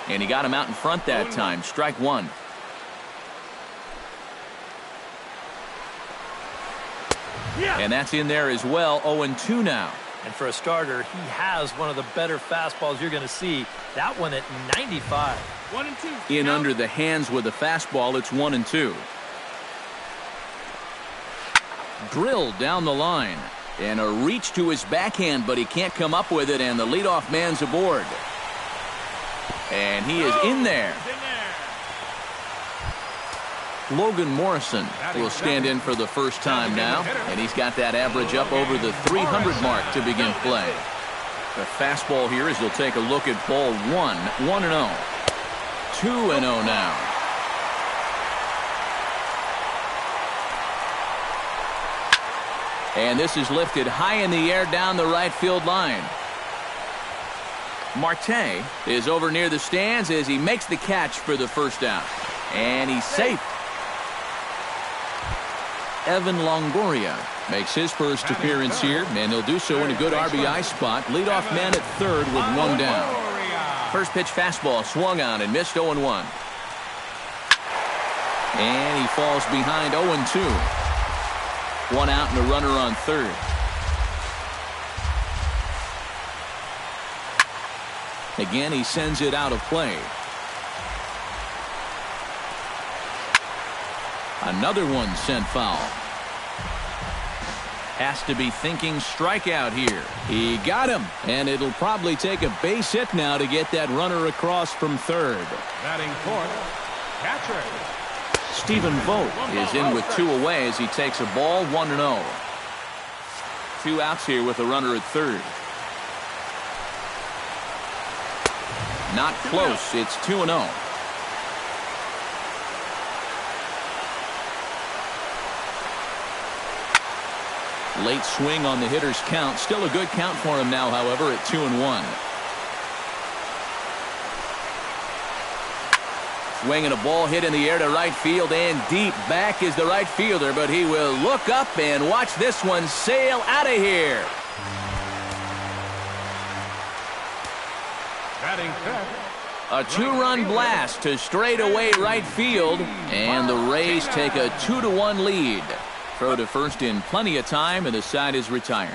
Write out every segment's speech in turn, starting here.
And he got him out in front that time. Strike one. And that's in there as well. 0-2 now. And for a starter, he has one of the better fastballs you're going to see. That one at 95. 1-2. In under the hands with a fastball, it's 1-2. Drilled down the line. And a reach to his backhand, but he can't come up with it, and the leadoff man's aboard. And he is in there. Logan Morrison will stand in for the first time now, and he's got that average up over the 300 mark to begin play. The fastball here as he'll take a look at ball 1, 1-0. 2-0 now. And this is lifted high in the air down the right field line. Marte is over near the stands as he makes the catch for the first out. And he's safe. Evan Longoria makes his first appearance here, and he'll do so in a good RBI spot. Leadoff man at third with one down. First pitch fastball swung on and missed. 0-1. And he falls behind 0-2. One out and a runner on third. Again, he sends it out of play. Another one sent foul. Has to be thinking strikeout here. He got him, and it'll probably take a base hit now to get that runner across from third. Batting fourth, catcher Stephen Vogt is in with two away as he takes a ball. 1-0. Two outs here with a runner at third. Not close. It's 2-0. Late swing on the hitter's count. Still a good count for him now, however, at 2-1. Swinging a ball hit in the air to right field and deep. Back is the right fielder, but he will look up and watch this one sail out of here. batting fifth. A two-run blast to straightaway right field, and the Rays take a 2-1 lead. Throw to first in plenty of time, and the side is retired.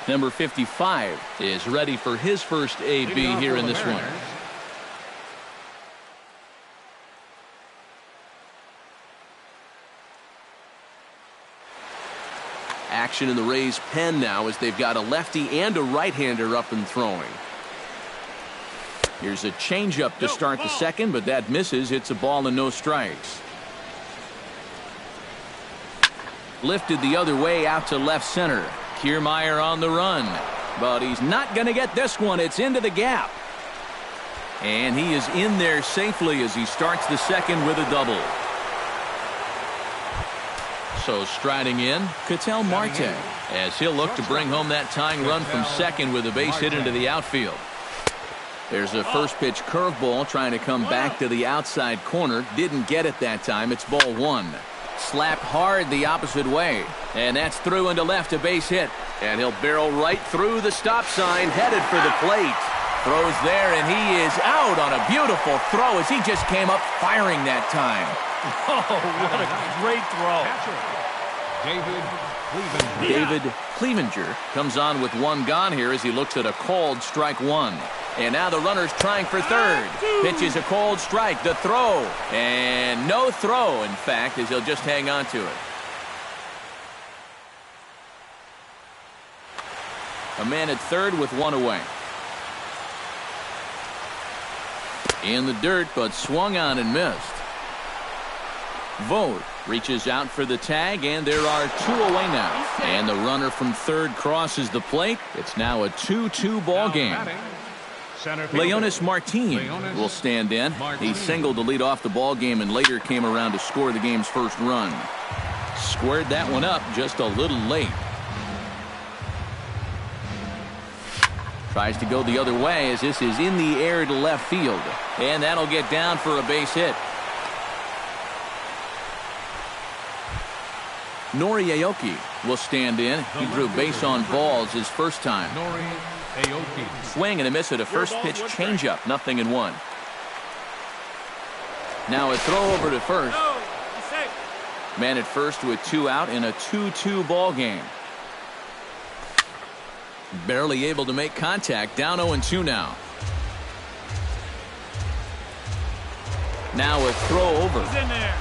Number 55 is ready for his first AB here in this one. Action in the Rays' pen now as they've got a lefty and a right-hander up and throwing. Here's a changeup to start the second, but that misses. It's a ball and no strikes. Lifted the other way out to left center. Kiermaier on the run, but he's not going to get this one. It's into the gap. And he is in there safely as he starts the second with a double. So striding in, Ketel Marte, as he'll look to bring home that tying run from second with a base hit into the outfield. There's a first pitch curveball trying to come back to the outside corner. Didn't get it that time. It's ball one. Slapped hard the opposite way, and that's through into left, a base hit, and he'll barrel right through the stop sign, headed for the plate. Throws there, and he is out on a beautiful throw as he just came up firing that time. Oh, what a great throw. David Clevenger comes on with one gone here as he looks at a called strike one. And now the runner's trying for third. Pitches a cold strike. The throw. And no throw, in fact, as he'll just hang on to it. A man at third with one away. In the dirt, but swung on and missed. Vogt reaches out for the tag, and there are two away now. And the runner from third crosses the plate. It's now a 2-2 ball game. Leonis Martin will stand in. He singled to lead off the ball game and later came around to score the game's first run. Squared that one up just a little late. Tries to go the other way as this is in the air to left field. And that'll get down for a base hit. Nori Aoki will stand in. He drew base on balls his first time. Aoki. Swing and a miss at a first pitch changeup. 0-1. Now a throw over to first. Man at first with 2 out in a 2-2 ball game. Barely able to make contact. Down 0-2 now. Now a throw over. He's in there.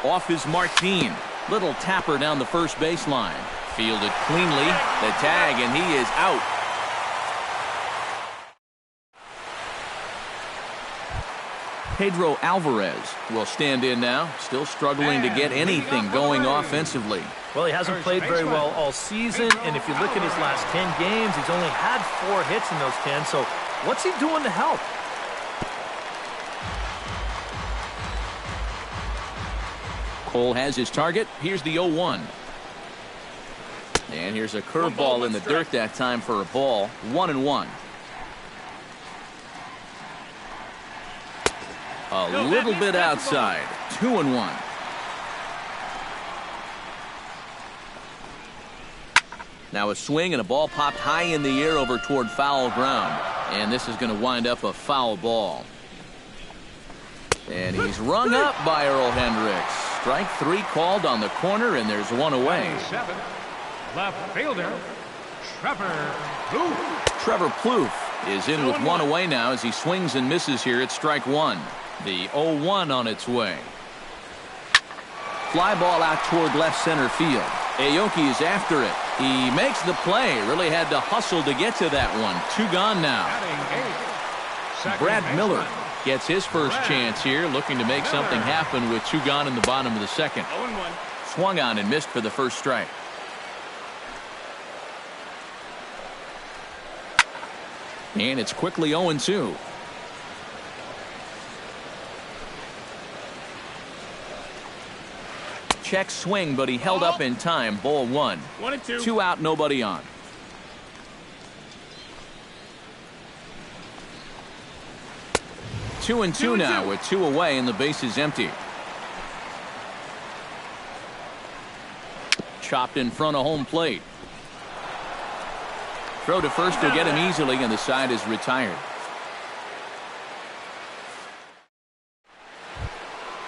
Off is Martin. Little tapper down the first baseline. Fielded cleanly. The tag, and he is out. Pedro Alvarez will stand in now. Still struggling to get anything going offensively. Well, he hasn't played very well all season, and if you look at his last 10 games, he's only had 4 hits in those 10, so what's he doing to help? Cole has his target. Here's the 0-1. And here's a curveball in the dirt that time for a ball. 1-1. A little bit outside. 2-1. Now a swing and a ball popped high in the air over toward foul ground. And this is going to wind up a foul ball. And he's rung up by Earl Hendricks. Strike 3 called on the corner, and there's 1 away. 7. Left fielder, Trevor Plouffe. Trevor Plouffe is in with 1 away now as he swings and misses here at strike 1. The 0-1 on its way. Fly ball out toward left center field. Aoki is after it. He makes the play. Really had to hustle to get to that one. 2 gone now. Brad Miller gets his first chance here, looking to make something happen with 2 gone in the bottom of the second. 0-1. Swung on and missed for the first strike. And it's quickly 0-2. Check swing, but he held up in time. Ball 1. 1-2. 2 out, nobody on. Two and two now with 2 away and the base is empty. Chopped in front of home plate. Throw to first will get him easily, and the side is retired.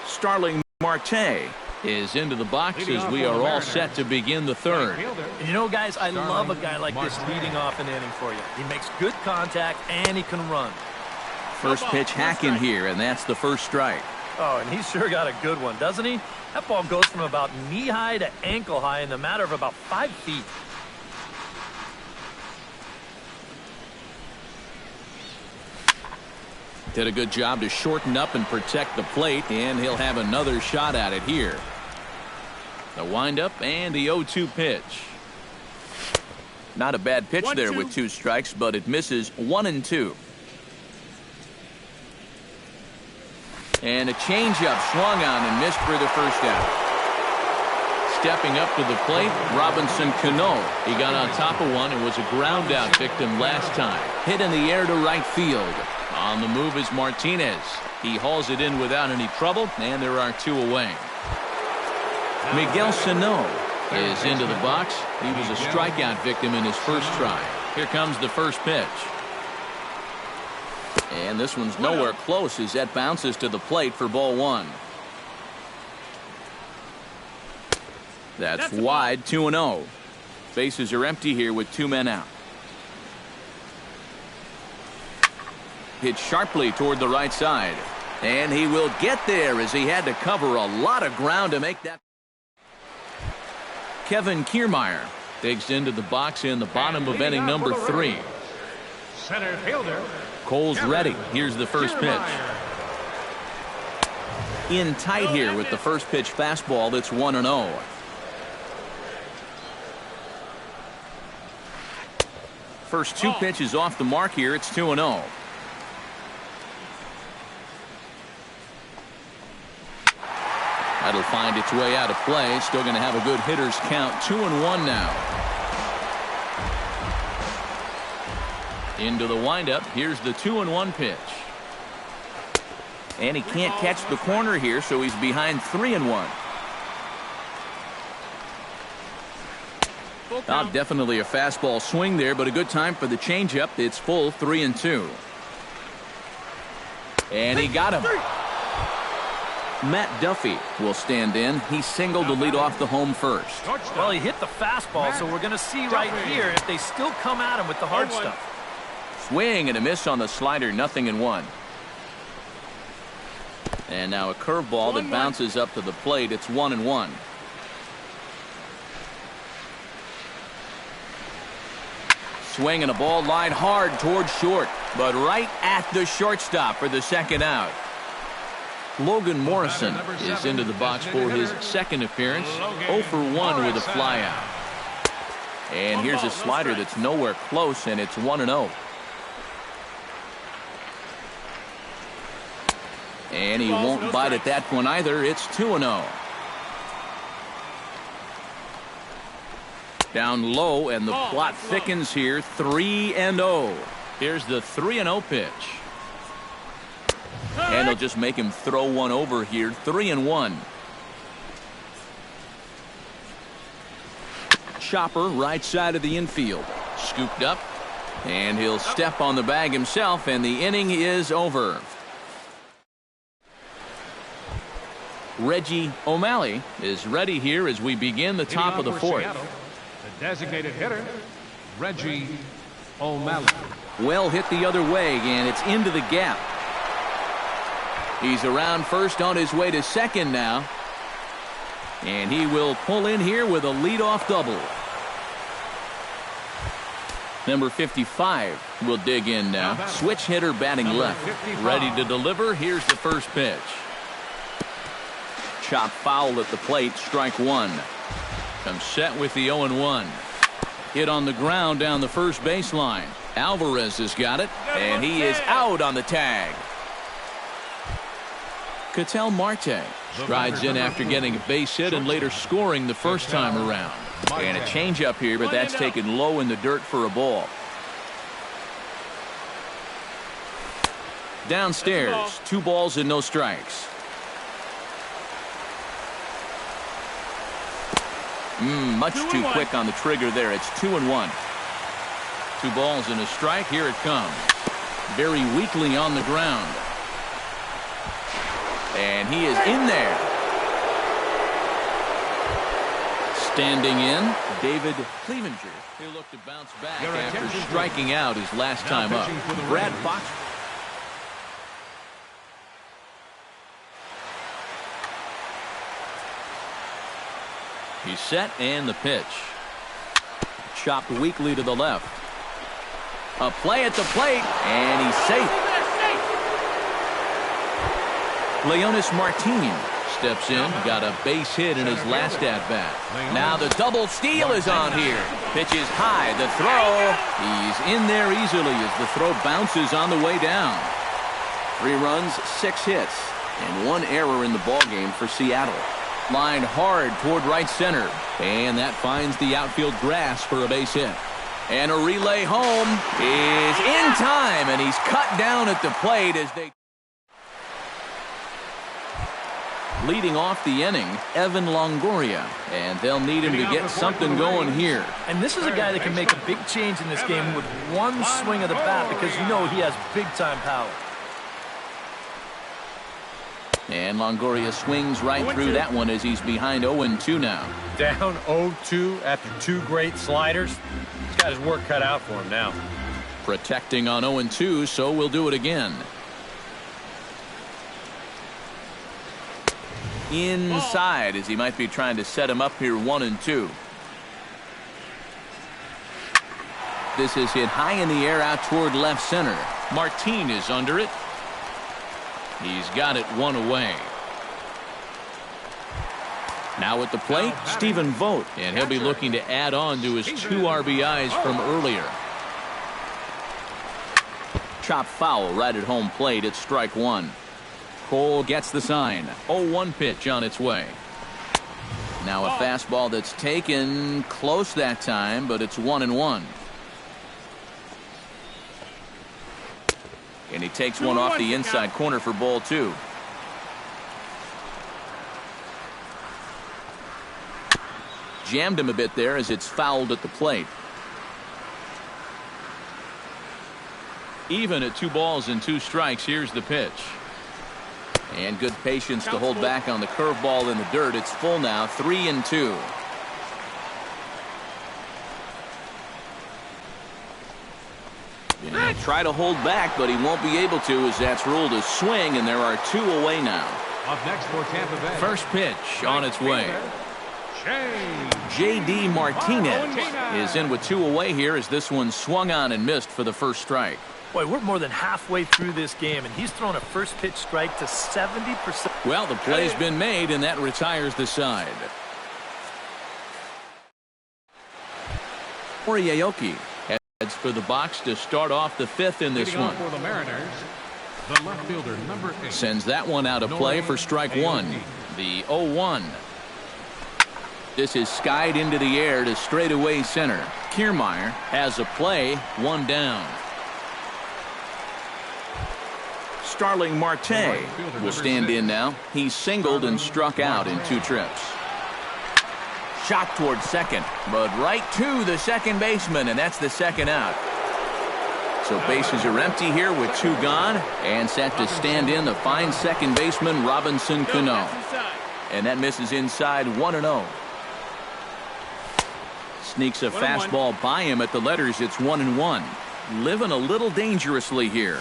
Starling Marte is into the box as we are all set to begin the third. And you know, guys, I love a guy like this leading off an inning for you. He makes good contact and he can run. First pitch hacking here, and that's the first strike. Oh, and he's sure got a good one, doesn't he? That ball goes from about knee-high to ankle-high in the matter of about 5 feet. Did a good job to shorten up and protect the plate, and he'll have another shot at it here. The windup and the 0-2 pitch. Not a bad pitch there with 2 strikes, but it misses. 1-2. And a changeup swung on and missed for the first out. Stepping up to the plate, Robinson Cano. He got on top of one and was a ground out victim last time. Hit in the air to right field. On the move is Martinez. He hauls it in without any trouble, and there are 2 away. Miguel Sano is into the box. He was a strikeout victim in his first try. Here comes the first pitch. And this one's nowhere close as that bounces to the plate for ball 1. That's wide, 2-0. Bases are empty here with 2 men out. Hit sharply toward the right side. And he will get there as he had to cover a lot of ground to make that. Kevin Kiermaier digs into the box in the bottom of inning number 3. Center fielder. Cole's ready. Here's the first pitch. In tight here with the first pitch fastball that's 1-0. First 2 pitches off the mark here. It's 2-0. That'll find its way out of play. Still going to have a good hitter's count. 2-1 now. Into the windup. Here's the 2-1 pitch. And he can't catch the corner here, so he's behind 3-1. Definitely a fastball swing there, but a good time for the changeup. It's full 3-2. And he got him. Matt Duffy will stand in. He singled to lead off the home first. Well, he hit the fastball, so we're going to see right here if they still come at him with the hard stuff. Swing and a miss on the slider, 0-1. And now a curveball that bounces up to the plate. It's 1-1. Swing and a ball lined hard towards short, but right at the shortstop for the second out. Logan Morrison is into the box for his second appearance. 0 for 1 with a flyout. And here's a slider that's nowhere close, and it's 1-0. And he won't bite at that one either. It's 2-0. Down low, and the plot thickens here. 3-0. Here's the 3-0 pitch. And they'll just make him throw one over here. 3-1. Chopper right side of the infield. Scooped up. And he'll step on the bag himself, and the inning is over. Reggie O'Malley is ready here as we begin the top of the fourth. The designated hitter, Reggie O'Malley. Well hit the other way, and it's into the gap. He's around first on his way to second now. And he will pull in here with a leadoff double. Number 55 will dig in now. Switch hitter batting left. Ready to deliver. Here's the first pitch. Chop foul at the plate. Strike one. Comes set with the 0-1. Hit on the ground down the first baseline. Alvarez has got it, and he is out on the tag. Ketel Marte strides in after getting a base hit and later scoring the first time around. And a changeup here, but that's taken low in the dirt for a ball. Downstairs, 2 balls and no strikes. Much too quick on the trigger there. It's 2-1. 2 balls and a strike. Here it comes. Very weakly on the ground. And he is in there. Standing in, David Clevenger. He'll look to bounce back after striking out his last time up. Brad Fox. He's set, and the pitch. Chopped weakly to the left. A play at the plate, and he's safe. Leonis Martin steps in, got a base hit in his last at-bat. Now the double steal is on here. Pitch is high, the throw. He's in there easily as the throw bounces on the way down. 3 runs, 6 hits, and 1 error in the ballgame for Seattle. Lined hard toward right center, and that finds the outfield grass for a base hit. And a relay home is in time, and he's cut down at the plate as they... Leading off the inning, Evan Longoria, and they'll need him to get something going here. And this is a guy that can make a big change in this game with one swing of the bat, because you know he has big-time power. And Longoria swings right through that one as he's behind 0-2 now. Down 0-2 after 2 great sliders. He's got his work cut out for him now. Protecting on 0-2, so we'll do it again. Inside as he might be trying to set him up here 1-2. This is hit high in the air out toward left center. Martin is under it. He's got it 1 away. Now at the plate, Stephen Vogt, and he'll be looking to add on to his 2 RBIs from earlier. Chop foul right at home plate. It's strike 1. Cole gets the sign. 0-1 pitch on its way. Now a fastball that's taken close that time, but it's 1-1. And he takes one off the inside corner for ball 2. jammed him a bit there as it's fouled at the plate. Even at 2 balls and 2 strikes, here's the pitch. And good patience to hold back on the curveball in the dirt. It's full now, 3-2. And he'll try to hold back, but he won't be able to as that's ruled a swing, and there are 2 away now. Up next for Tampa Bay. First pitch on its way. J.D. Martinez is in with 2 away here as this one swung on and missed for the first strike. Boy, we're more than halfway through this game, and he's thrown a first pitch strike to 70%. Well, the play's been made, and that retires the side. Aoki heads for the box to start off the 5th in this one. For the Mariners, the left fielder, number 8. Sends that one out of play for strike 1. The 0-1. This is skied into the air to straightaway center. Kiermaier has a play, 1 down. Starling Marte will stand in now. He's singled and struck out in 2 trips. Shot towards second, but right to the second baseman, and that's the second out. So bases are empty here with 2 gone, and set to stand in the fine second baseman Robinson Cano. And that misses inside, 1-0. Sneaks a fastball by him at the letters. It's 1-1. Living a little dangerously here.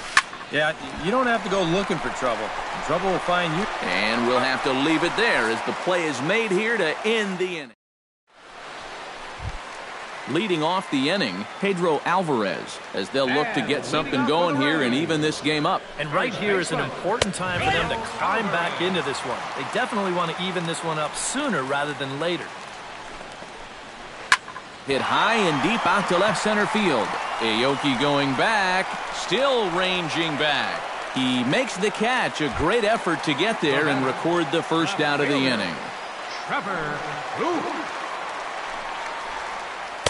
Yeah, you don't have to go looking for trouble. Trouble will find you. And we'll have to leave it there as the play is made here to end the inning. Leading off the inning, Pedro Alvarez, as they'll look to get something going here and even this game up. And right here is an important time for them to climb back into this one. They definitely want to even this one up sooner rather than later. Hit high and deep out to left center field. Aoki going back, still ranging back. He makes the catch, a great effort to get there and record the first out of the inning.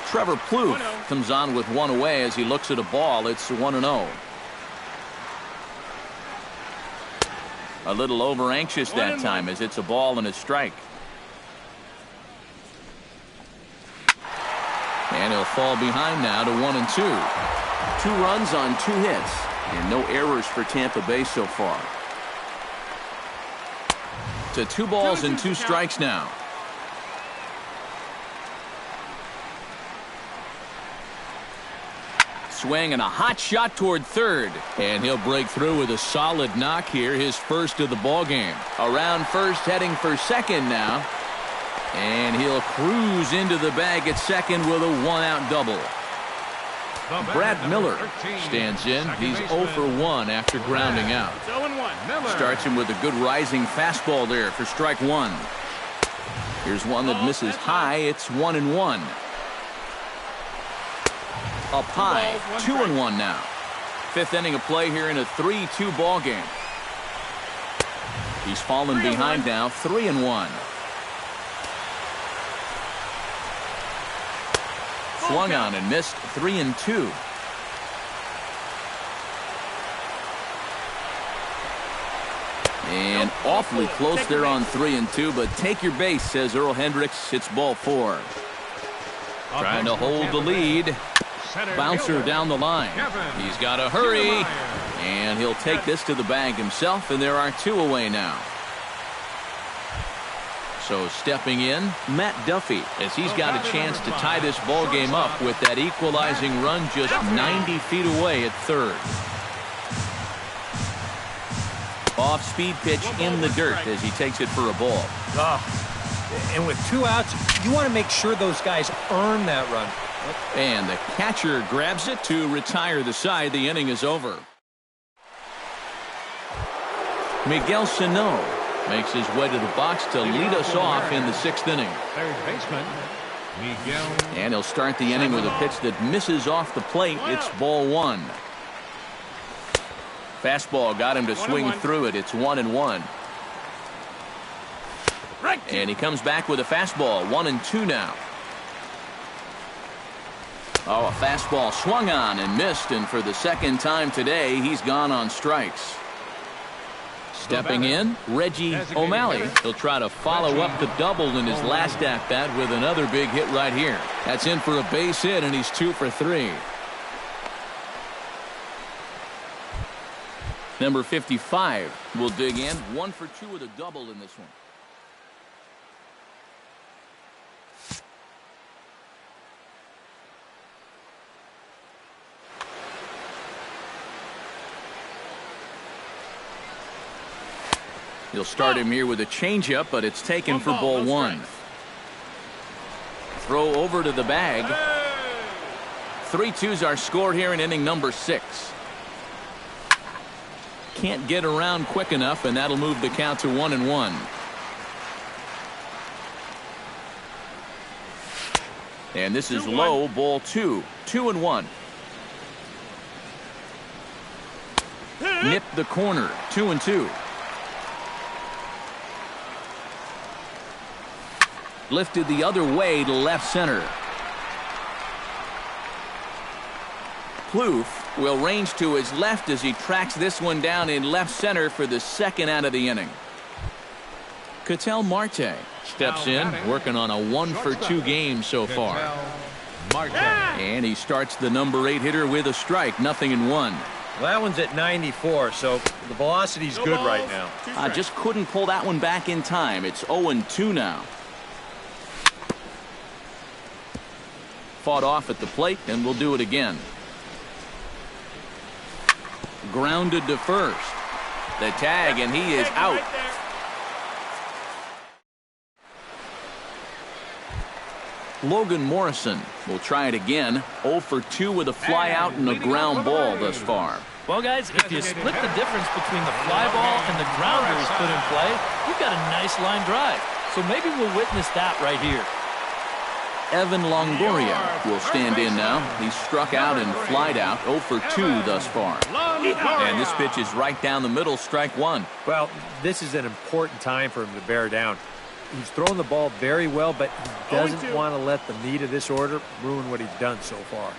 Trevor Plouffe comes on with 1 away as he looks at a ball. It's 1-0. A little over anxious that time as it's a ball and a strike. And he'll fall behind now to 1-2. 2 runs on 2 hits. And no errors for Tampa Bay so far. To 2 balls and 2 strikes now. Swing and a hot shot toward third. And he'll break through with a solid knock here, his first of the ball game. Around first, heading for second now. And he'll cruise into the bag at second with a 1-out double. Brad Miller stands in. He's 0 for 1 after grounding out. Starts him with a good rising fastball there for strike 1. Here's one that misses high. It's 1-1. Up high, 2-1 now. 5th inning of play here in a 3-2 ball game. He's fallen behind now, 3-1. Swung on and missed, 3-2. And awfully close there on 3-2, but take your base, says Earl Hendricks. It's ball 4. Trying to hold the lead. Bouncer down the line. He's got to hurry. And he'll take this to the bag himself, and there are 2 away now. So stepping in, Matt Duffy, as he's got a chance to tie this ball game up with that equalizing run just 90 feet away at third. Off-speed pitch in the dirt as he takes it for a ball. And with 2 outs, you want to make sure those guys earn that run. And the catcher grabs it to retire the side. The inning is over. Miguel Sano makes his way to the box to lead us off in the 6th inning. Third baseman, Miguel. And he'll start the inning with a pitch that misses off the plate. It's ball 1. Fastball got him to swing through it. It's 1-1. And he comes back with a fastball. 1-2 now. Oh, a fastball swung on and missed, and for the second time today, he's gone on strikes. Stepping in, Reggie O'Malley. He'll try to follow up the double in his last at-bat with another big hit right here. That's in for a base hit, and he's 2 for 3. Number 55 will dig in. 1 for 2 with a double in this one. He'll start him here with a changeup, but it's taken for ball 1. Throw over to the bag. 3-2s are scored here in inning number 6. Can't get around quick enough, and that'll move the count to 1-1. And this is low, ball 2. 2-1. Nip the corner. 2-2. Lifted the other way to left center. Plouffe will range to his left as he tracks this one down in left center for the second out of the inning. Ketel Marte steps in, working on a 1 for 2 game so far. And he starts the number 8 hitter with a strike. 0-1. Well, that one's at 94, so the velocity's good right now. Just couldn't pull that one back in time. It's 0-2 now. Fought off at the plate, and we'll do it again. Grounded to first. The tag, and he is out. Logan Morrison will try it again. 0 for 2 with a fly out and a ground ball thus far. Well, guys, if you split the difference between the fly ball and the grounder he's put in play, you've got a nice line drive. So maybe we'll witness that right here. Evan Longoria will stand in now. He struck out and flied out. 0 for 2 thus far. And this pitch is right down the middle, strike 1. Well, this is an important time for him to bear down. He's thrown the ball very well, but he doesn't want to let the meat of this order ruin what he's done so far.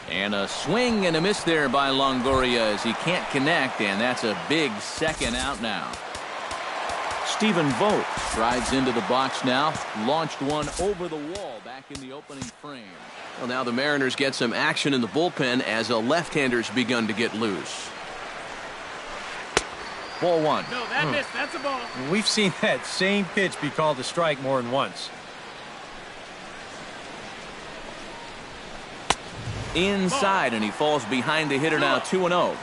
And a swing and a miss there by Longoria as he can't connect, and that's a big second out now. Stephen Vogt strides into the box now. Launched one over the wall back in the opening frame. Well, now the Mariners get some action in the bullpen as a left-hander's begun to get loose. Ball 1. No, that missed. That's a ball. We've seen that same pitch be called a strike more than once. Inside, and he falls behind the hitter now. 2-0.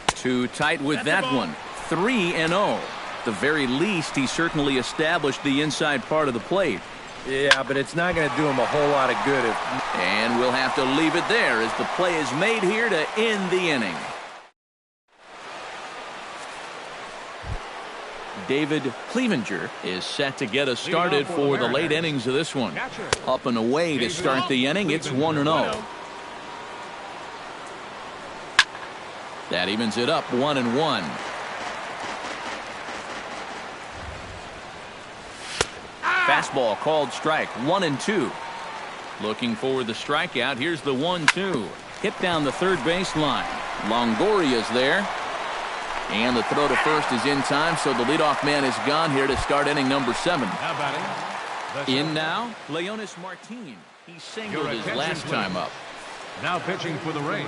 Too tight with that one. 3-0. At the very least, he certainly established the inside part of the plate. Yeah, but it's not going to do him a whole lot of good if... And we'll have to leave it there as the play is made here to end the inning. David Clevenger is set to get us started for the late innings of this one. Up and away to start the inning. It's 1-0. That evens it up 1-1. Fastball called strike. 1-2. Looking for the strikeout. Here's the 1-2. Hit down the third base line. Longoria's there. And the throw to first is in time, so the leadoff man is gone here to start inning number 7. In now, Leonis Martin. He singled his last time up. Now pitching for the Rays.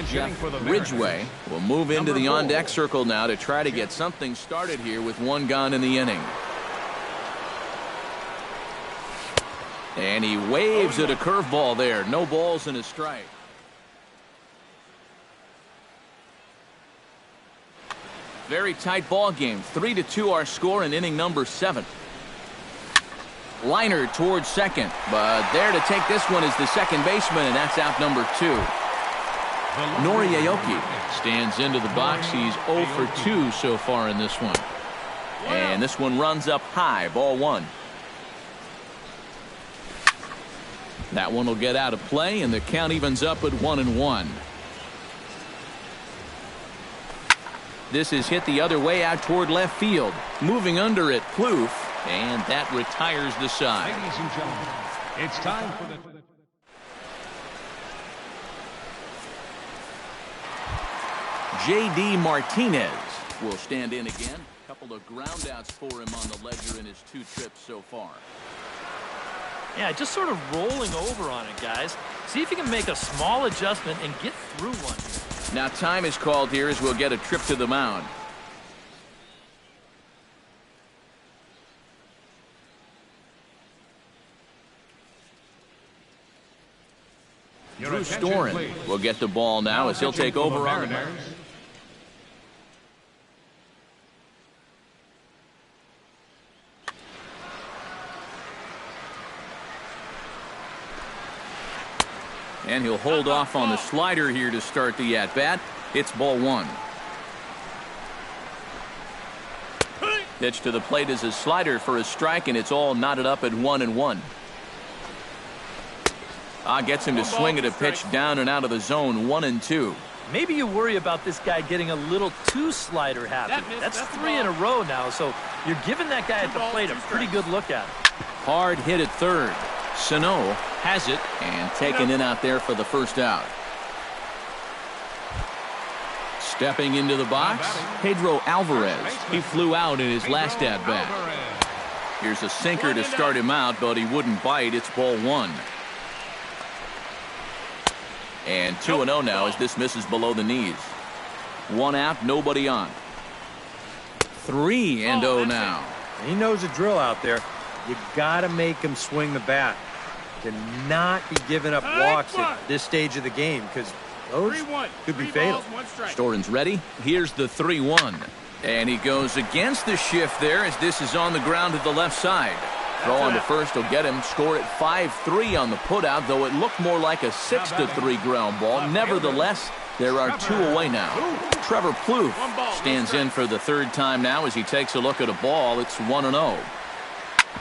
Jeff Ridgway will move into the on-deck circle now to try to get something started here with one gone in the inning. And he waves at a curveball there. No balls and a strike. Very tight ball game. 3-2 our score in inning number 7. Liner towards second, but there to take this one is the second baseman, and that's out number 2. Noriaoki stands into the box. He's 0 for 2 so far in this one. And this one runs up high. Ball 1. That one will get out of play, and the count evens up at 1-1. This is hit the other way out toward left field. Moving under it, Plouffe, and that retires the side. Ladies and gentlemen, it's time for the... J.D. Martinez will stand in again. A couple of groundouts for him on the ledger in his 2 trips so far. Yeah, just sort of rolling over on it, guys. See if you can make a small adjustment and get through one here. Now time is called here as we'll get a trip to the mound. Drew Storen will get the ball now as he'll take over on the mound. And he'll hold off on the slider here to start the at-bat. It's ball 1. Pitch to the plate is a slider for a strike, and it's all knotted up at 1-1. Gets him to swing at a pitch down and out of the zone, 1-2. Maybe you worry about this guy getting a little too slider happy. That's 3 in a row now, so you're giving that guy at the plate a pretty good look at it. Hard hit at third. Sano has it and taken in out there for the first out. Stepping into the box, Pedro Alvarez. He flew out in his last at-bat. Here's a sinker to start him out, but he wouldn't bite. It's ball 1. And 2-0 now as this misses below the knees. 1 out, nobody on. 3-0 now. He knows the drill out there. You got to make him swing the bat. To not be giving up walks at this stage of the game, because those could be fatal. Storen's ready. Here's the 3-1. And he goes against the shift there as this is on the ground to the left side. Throw on to first will get him. Score at 5-3 on the putout, though it looked more like a 6-3 ground ball. Nevertheless, there are 2 away now. Trevor Plouffe stands in for the 3rd time now as he takes a look at a ball. It's 1-0.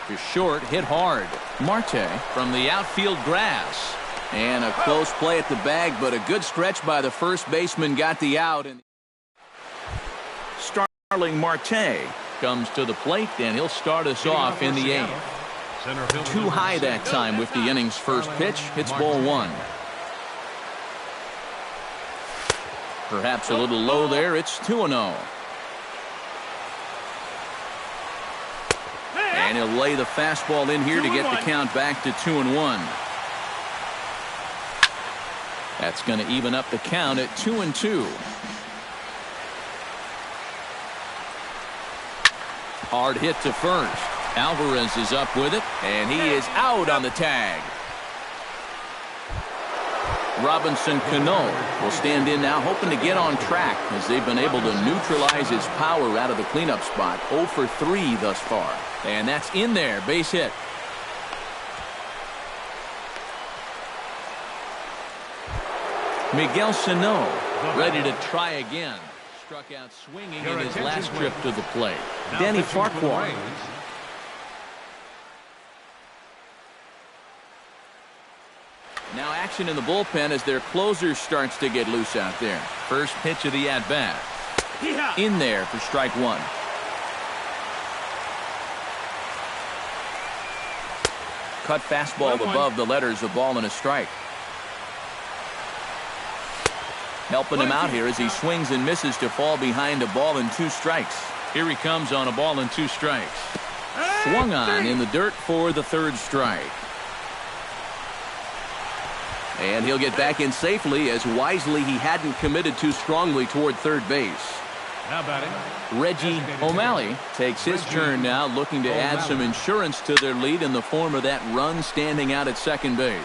To short, hit hard. Marte from the outfield grass. And a close play at the bag, but a good stretch by the first baseman got the out. And Starling Marte comes to the plate, and he'll start us off in the 8th. Too high that time with the inning's first pitch. It's ball 1. Perhaps a little low there. It's 2-0. And he'll lay the fastball in here to get the count back to 2-1. That's going to even up the count at 2-2. Hard hit to first. Alvarez is up with it, and he is out on the tag. Robinson Cano will stand in now, hoping to get on track as they've been able to neutralize his power out of the cleanup spot. 0 for 3 thus far. And that's in there, base hit. Miguel Sano ready to try again. Struck out swinging in his last trip to the plate. Danny Farquhar. Now action in the bullpen as their closer starts to get loose out there. First pitch of the at-bat. In there for strike 1. Cut fastball above the letters, a ball and a strike. Helping him out here as he swings and misses to fall behind a ball and 2 strikes. Here he comes on a ball and 2 strikes. Swung on in the dirt for the 3rd strike. And he'll get back in safely as wisely he hadn't committed too strongly toward third base. Now batting, Reggie O'Malley takes his turn now, looking to add some insurance to their lead in the form of that run standing out at second base.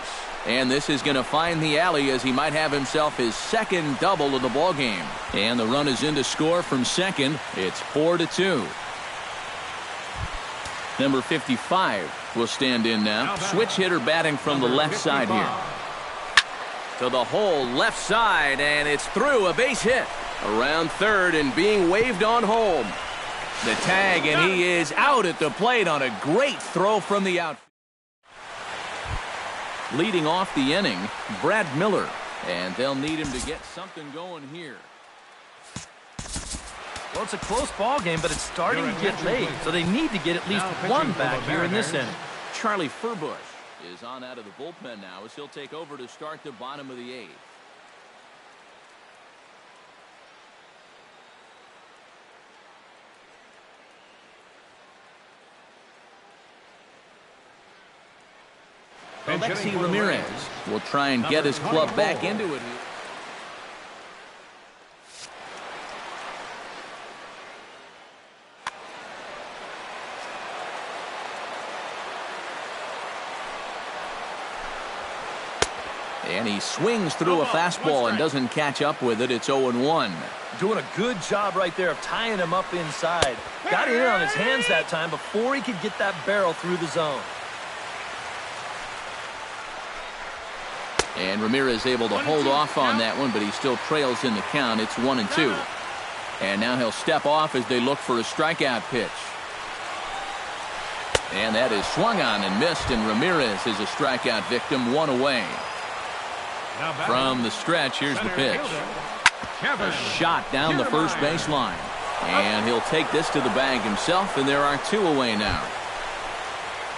And this is going to find the alley as he might have himself his 2nd double of the ball game. And the run is in to score from second. It's 4-2. Number 55 will stand in now. Switch hitter batting from the left side here. To the hole left side, and it's through, a base hit. Around third and being waved on home. The tag, and he is out at the plate on a great throw from the outfield. Leading off the inning, Brad Miller, and they'll need him to get something going here. Well, it's a close ball game, but it's starting to get late, so they need to get at least one back here in this inning. Charlie Furbush is on out of the bullpen now as he'll take over to start the bottom of the 8th. Alexi Ramirez will try and get his club back into it. And he swings through a fastball and doesn't catch up with it. It's 0-1. Doing a good job right there of tying him up inside. Got in on his hands that time before he could get that barrel through the zone. And Ramirez able to hold off on that one, but he still trails in the count. It's 1-2. And now he'll step off as they look for a strikeout pitch. And that is swung on and missed, and Ramirez is a strikeout victim, 1 away. From the stretch, here's the pitch. A shot down the first baseline. And he'll take this to the bag himself, and there are 2 away now.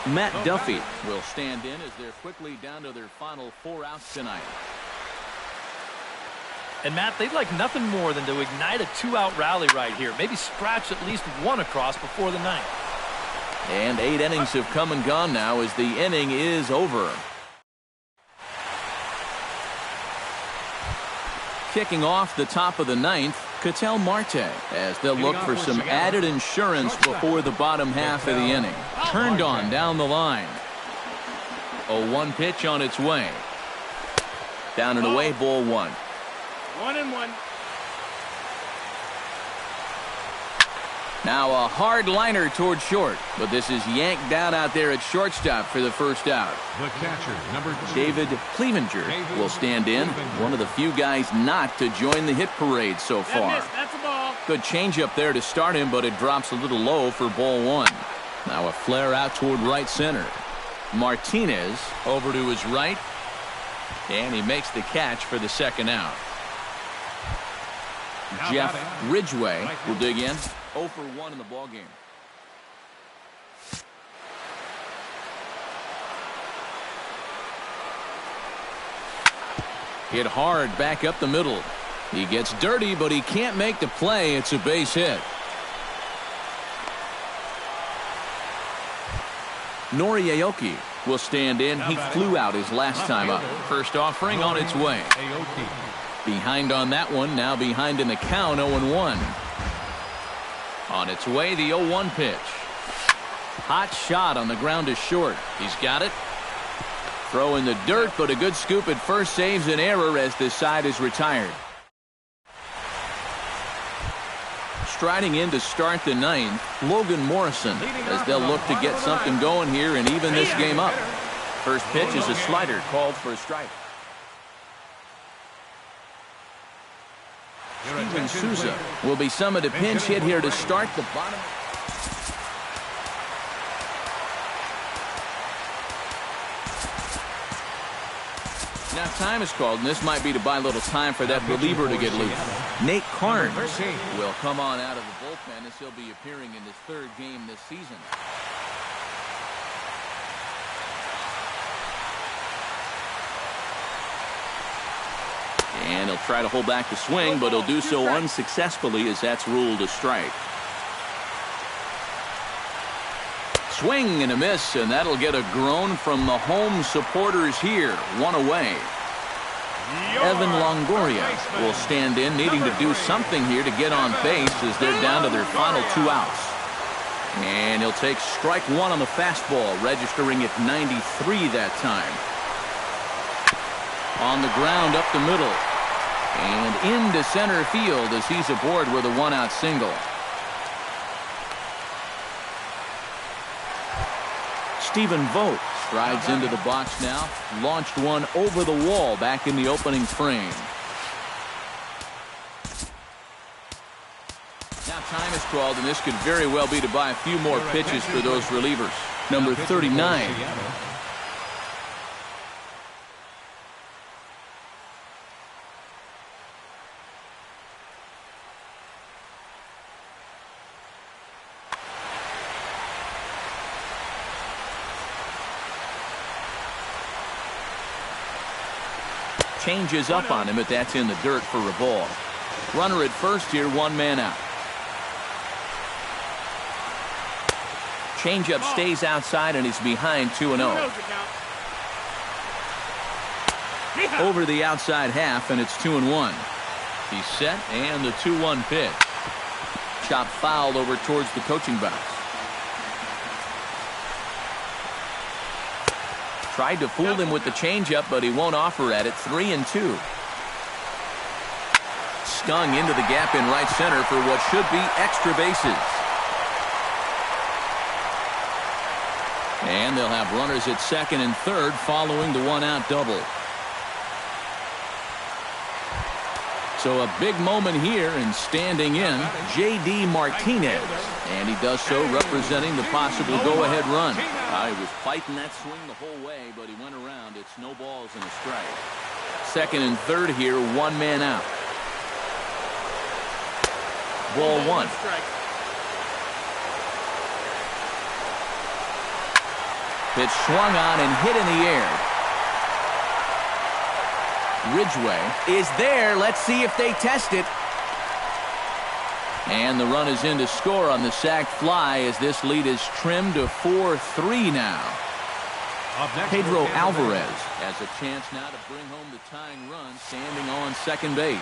Matt Duffy will stand in as they're quickly down to their final 4 outs tonight. And Matt, they'd like nothing more than to ignite a 2-out rally right here. Maybe scratch at least 1 across before the 9th. And 8 innings have come and gone now as the inning is over. Kicking off the top of the 9th, Ketel Marte, as they'll look for some added insurance before the bottom half of the inning. Turned on down the line. A 1 pitch on its way. Down and away, ball 1. 1-1. Now a hard liner toward short, but this is yanked down out there at shortstop for the first out. The catcher, number 2. David Clevenger will stand in, one of the few guys not to join the hit parade so far. That's a ball. Good changeup there to start him, but it drops a little low for ball 1. Now a flare out toward right center. Martinez over to his right, and he makes the catch for the second out. Jeff Ridgway will dig in. 0 for 1 in the ballgame. Hit hard back up the middle. He gets dirty, but he can't make the play. It's a base hit. Nori Aoki will stand in. He flew out his last time up. First offering on its way. Behind on that one. Now behind in the count, 0-1. On its way, the 0-1 pitch. Hot shot on the ground to short. He's got it. Throw in the dirt, but a good scoop at first saves an error as this side is retired. Striding in to start the 9th, Logan Morrison, as they'll look to get something going here and even this game up. First pitch is a slider called for a strike. Steven Souza will be summoned to pinch hit here to start the bottom. Now time is called, and this might be to buy a little time for that reliever to get loose. Nate Carnes will come on out of the bullpen as he'll be appearing in his 3rd game this season. And he'll try to hold back the swing, but he'll do so unsuccessfully as that's ruled a strike. Swing and a miss, and that'll get a groan from the home supporters here. 1 away. Evan Longoria will stand in, needing to do something here to get on base as they're down to their final 2 outs. And he'll take strike 1 on the fastball, registering at 93 that time. On the ground up the middle. And into center field as he's aboard with a 1-out single. Stephen Vogt strides into the box now. Launched one over the wall back in the opening frame. Now time is called, and this could very well be to buy a few more pitches for those relievers. Number 39. changes up on him, but that's in the dirt for a ball. Runner at first here, 1 man out. Changeup stays outside, and he's behind 2-0. Over the outside half, and it's 2-1. He's set, and the 2-1 pitch. Chop foul over towards the coaching box. Tried to fool him with the changeup, but he won't offer at it. 3-2. Stung into the gap in right center for what should be extra bases. And they'll have runners at second and third following the 1-out double. So a big moment here, and standing in, J.D. Martinez. And he does so representing the possible go-ahead run. He was fighting that swing the whole way, but he went around. It's no balls and a strike. Second and third here, 1 man out. Ball 1. Pitch swung on and hit in the air. Ridgway is there. Let's see if they test it. And the run is in to score on the sac fly as this lead is trimmed to 4-3 now. Pedro Alvarez has a chance now to bring home the tying run, standing on second base.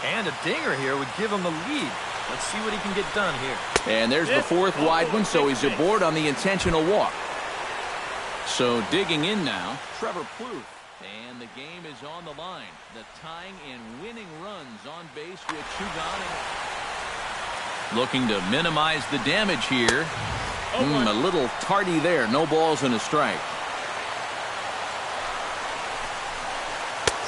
And a dinger here would give him the lead. Let's see what he can get done here. And there's the fourth wide one, so he's aboard on the intentional walk. So digging in now, Trevor Plouffe. And the game is on the line. The tying and winning runs on base with 2 gone. Looking to minimize the damage here. A little tardy there. No balls and a strike.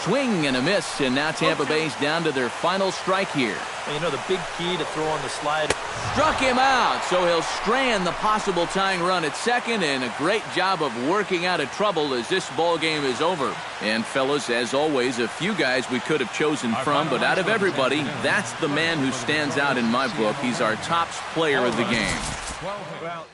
Swing and a miss, and now Tampa Bay's down to their final strike here. Well, you know, the big key to throw on the slide. Struck him out, so he'll strand the possible tying run at second, and a great job of working out of trouble as this ball game is over. And fellas, as always, a few guys we could have chosen from, but out of everybody, that's the man who stands out in my book. He's our top player of the game. Well,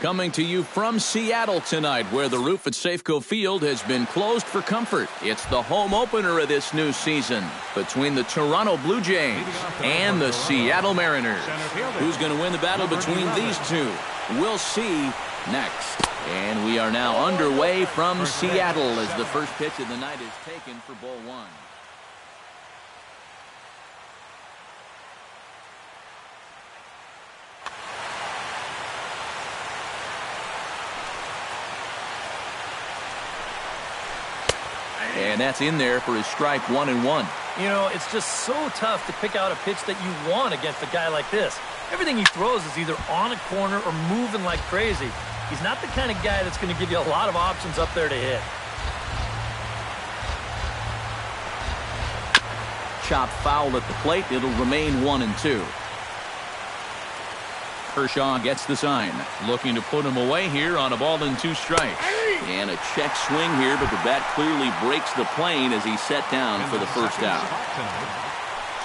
Coming to you from Seattle tonight, where the roof at Safeco Field has been closed for comfort. It's the home opener of this new season between the Toronto Blue Jays and the Seattle Mariners. Who's going to win the battle between these two? We'll see next. And we are now underway from Seattle as the first pitch of the night is taken for ball one. And that's in there for his strike 1-1. You know, it's just so tough to pick out a pitch that you want against a guy like this. Everything he throws is either on a corner or moving like crazy. He's not the kind of guy that's going to give you a lot of options up there to hit. Chop foul at the plate. It'll remain 1-2. Kershaw gets the sign. Looking to put him away here on a ball and 2 strikes. And a check swing here, but the bat clearly breaks the plane as he's set down for the first out.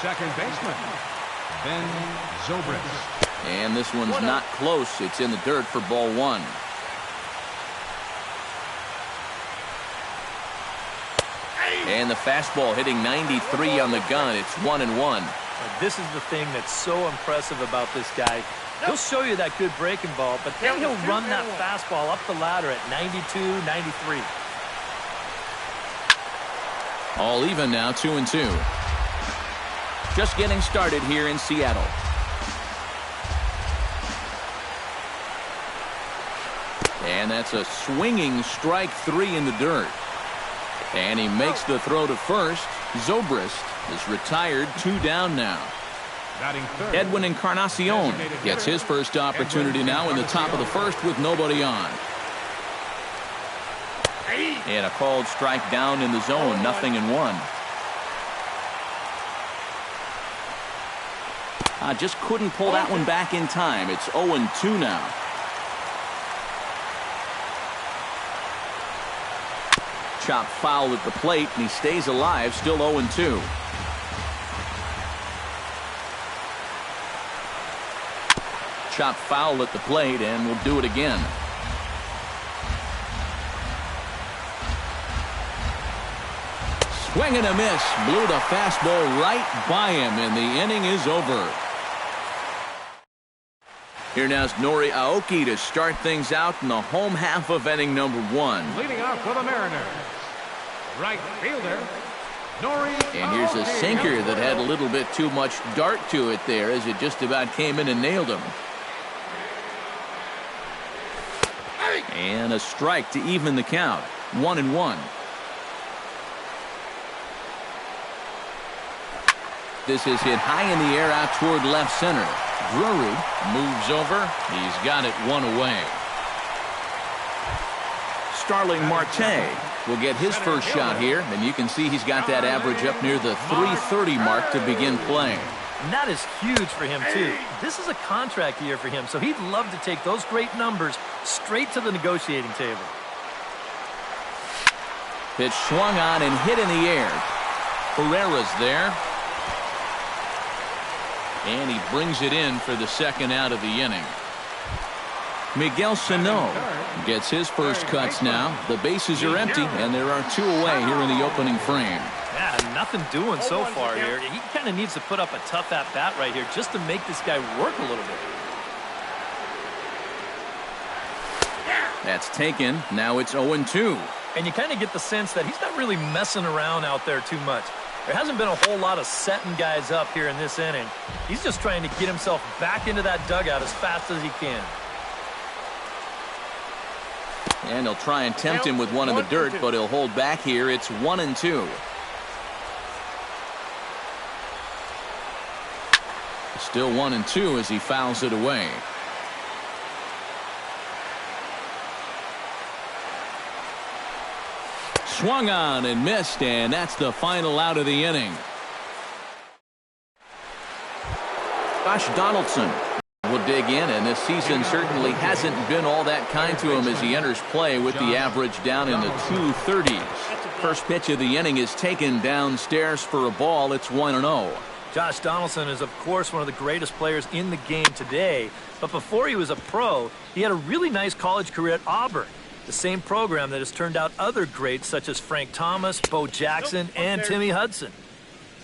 Second baseman, Ben Zobrist. And this one's not close. It's in the dirt for ball 1. And the fastball hitting 93 on the gun. It's 1-1. This is the thing that's so impressive about this guy. He'll show you that good breaking ball, but then he'll run that fastball up the ladder at 92, 93. All even now, 2-2. Just getting started here in Seattle. And that's a swinging strike 3 in the dirt. And he makes the throw to first. Zobrist is retired, 2 down now. Edwin Encarnacion gets his first opportunity now in the top of the first with nobody on. And a called strike down in the zone, 0-1. Just couldn't pull that one back in time. It's 0-2 now. Chop foul at the plate, and he stays alive, still 0-2. Chop foul at the plate, and we'll do it again. Swing and a miss. Blew the fastball right by him, and the inning is over. Here now is Nori Aoki to start things out in the home half of inning number 1. Leading off for the Mariners, right fielder, Nori Aoki. And here's a sinker that had a little bit too much dart to it there as it just about came in and nailed him. And a strike to even the count. 1-1. This is hit high in the air out toward left center. Drury moves over. He's got it 1 away. Starling Marte will get his first shot here, and you can see he's got that average up near the .330 mark to begin playing. And that is huge for him, too. This is a contract year for him, so he'd love to take those great numbers straight to the negotiating table. Pitch swung on and hit in the air. Pereira's there. And he brings it in for the second out of the inning. Miguel Sano gets his first cuts now. The bases are empty, and there are 2 away here in the opening frame. Yeah, nothing doing so far here. He kind of needs to put up a tough at-bat right here just to make this guy work a little bit. That's taken. Now it's 0-2. And you kind of get the sense that he's not really messing around out there too much. There hasn't been a whole lot of setting guys up here in this inning. He's just trying to get himself back into that dugout as fast as he can. And he'll try and tempt him with one in the dirt, but he'll hold back here. It's 1-2. Still 1-2 as he fouls it away. Swung on and missed, and that's the final out of the inning. Josh Donaldson will dig in, and this season certainly hasn't been all that kind to him as he enters play with the average down in the 230s. First pitch of the inning is taken downstairs for a ball. It's 1-0. Josh Donaldson is, of course, one of the greatest players in the game today. But before he was a pro, he had a really nice college career at Auburn, the same program that has turned out other greats such as Frank Thomas, Bo Jackson, and Timmy Hudson.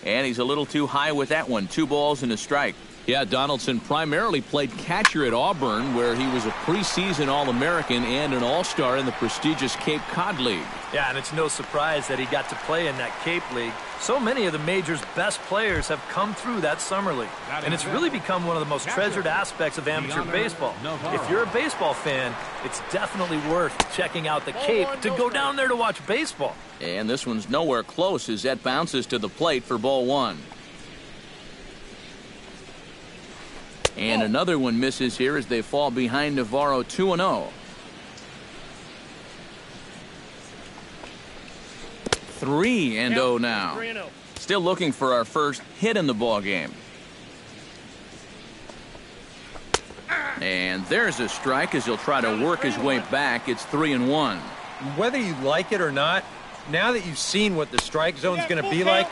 And he's a little too high with that one. 2 balls and a strike. Yeah, Donaldson primarily played catcher at Auburn, where he was a preseason All-American and an All-Star in the prestigious Cape Cod League. Yeah, and it's no surprise that he got to play in that Cape League. So many of the major's best players have come through that summer league. And it's really become one of the most treasured aspects of amateur baseball. If you're a baseball fan, it's definitely worth checking out the Cape to go down there to watch baseball. And this one's nowhere close as that bounces to the plate for ball 1. And another one misses here as they fall behind Navarro 2-0. 3-0 now. Still looking for our first hit in the ball game. And there's a strike as he'll try to work his way back. It's 3-1. Whether you like it or not, now that you've seen what the strike zone's going to be like,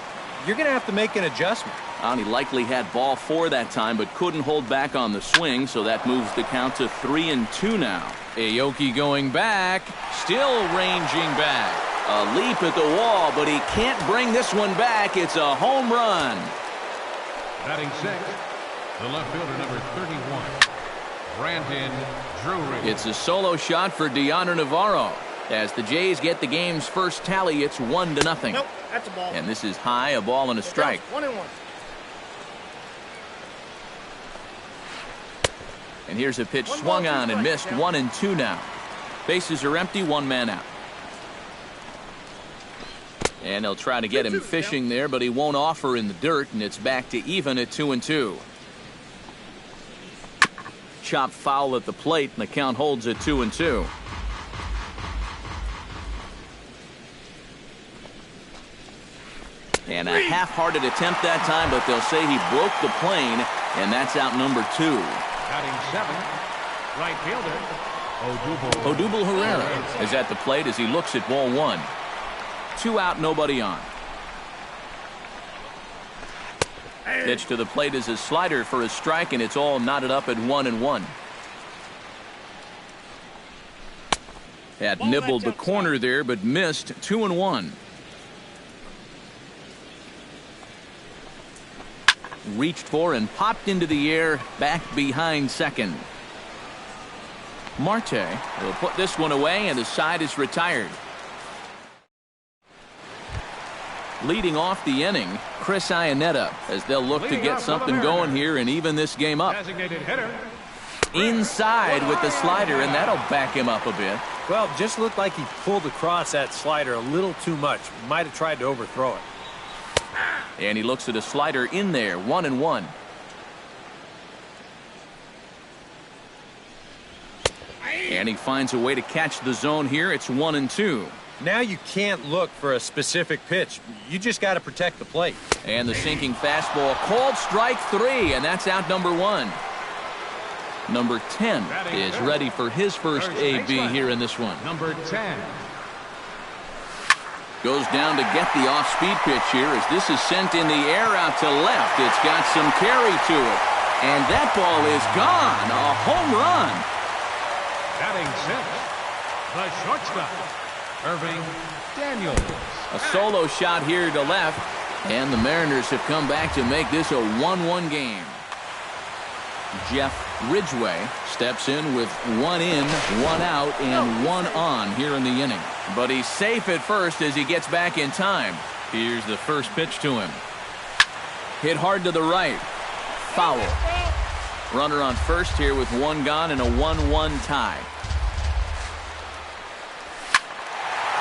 you're going to have to make an adjustment. Well, he likely had ball 4 that time, but couldn't hold back on the swing, so that moves the count to 3-2 now. Aoki going back, still ranging back. A leap at the wall, but he can't bring this one back. It's a home run. Batting 6th, the left fielder, number 31, Brandon Drury. It's a solo shot for Deoner Navarro. As the Jays get the game's first tally, it's 1-0. Nope, that's a ball. And this is high, a ball and a strike. 1-1. And here's a pitch swung on and missed. 1-2 now. Bases are empty, 1 man out. And they'll try to get him fishing there, but he won't offer in the dirt, and it's back to even at 2-2. Chop foul at the plate, and the count holds at 2-2. And a half-hearted attempt that time, but they'll say he broke the plane, and that's out number 2. Batting 7th, right fielder, Odubel Herrera is at the plate as he looks at ball 1. 2 out, nobody on. Pitch to the plate is a slider for a strike, and it's all knotted up at 1-1. Had nibbled the corner there, but missed. 2-1. Reached for and popped into the air, back behind second. Marte will put this one away, and the side is retired. Leading off the inning, Chris Iannetta, as they'll look to get something going here and even this game up. designated hitter, Inside with the slider, and that'll back him up a bit. Well, just looked like he pulled across that slider a little too much. Might have tried to overthrow it. And he looks at a slider in there, 1-1. And he finds a way to catch the zone here. It's 1-2. Now you can't look for a specific pitch. You just got to protect the plate. And the sinking fastball, called strike 3, and that's out number 1. Number 10 is ready for his first AB here in this one. number 10. Goes down to get the off-speed pitch here as this is sent in the air out to left. It's got some carry to it. And that ball is gone. A home run. Batting 6th, the shortstop, Irving Daniels. A solo shot here to left. And the Mariners have come back to make this a 1-1 game. Jeff Ridgway steps in with 1 in, 1 out, and 1 on here in the inning. But he's safe at first as he gets back in time. Here's the first pitch to him. Hit hard to the right. Foul. Runner on first here with 1 gone and a 1-1 tie.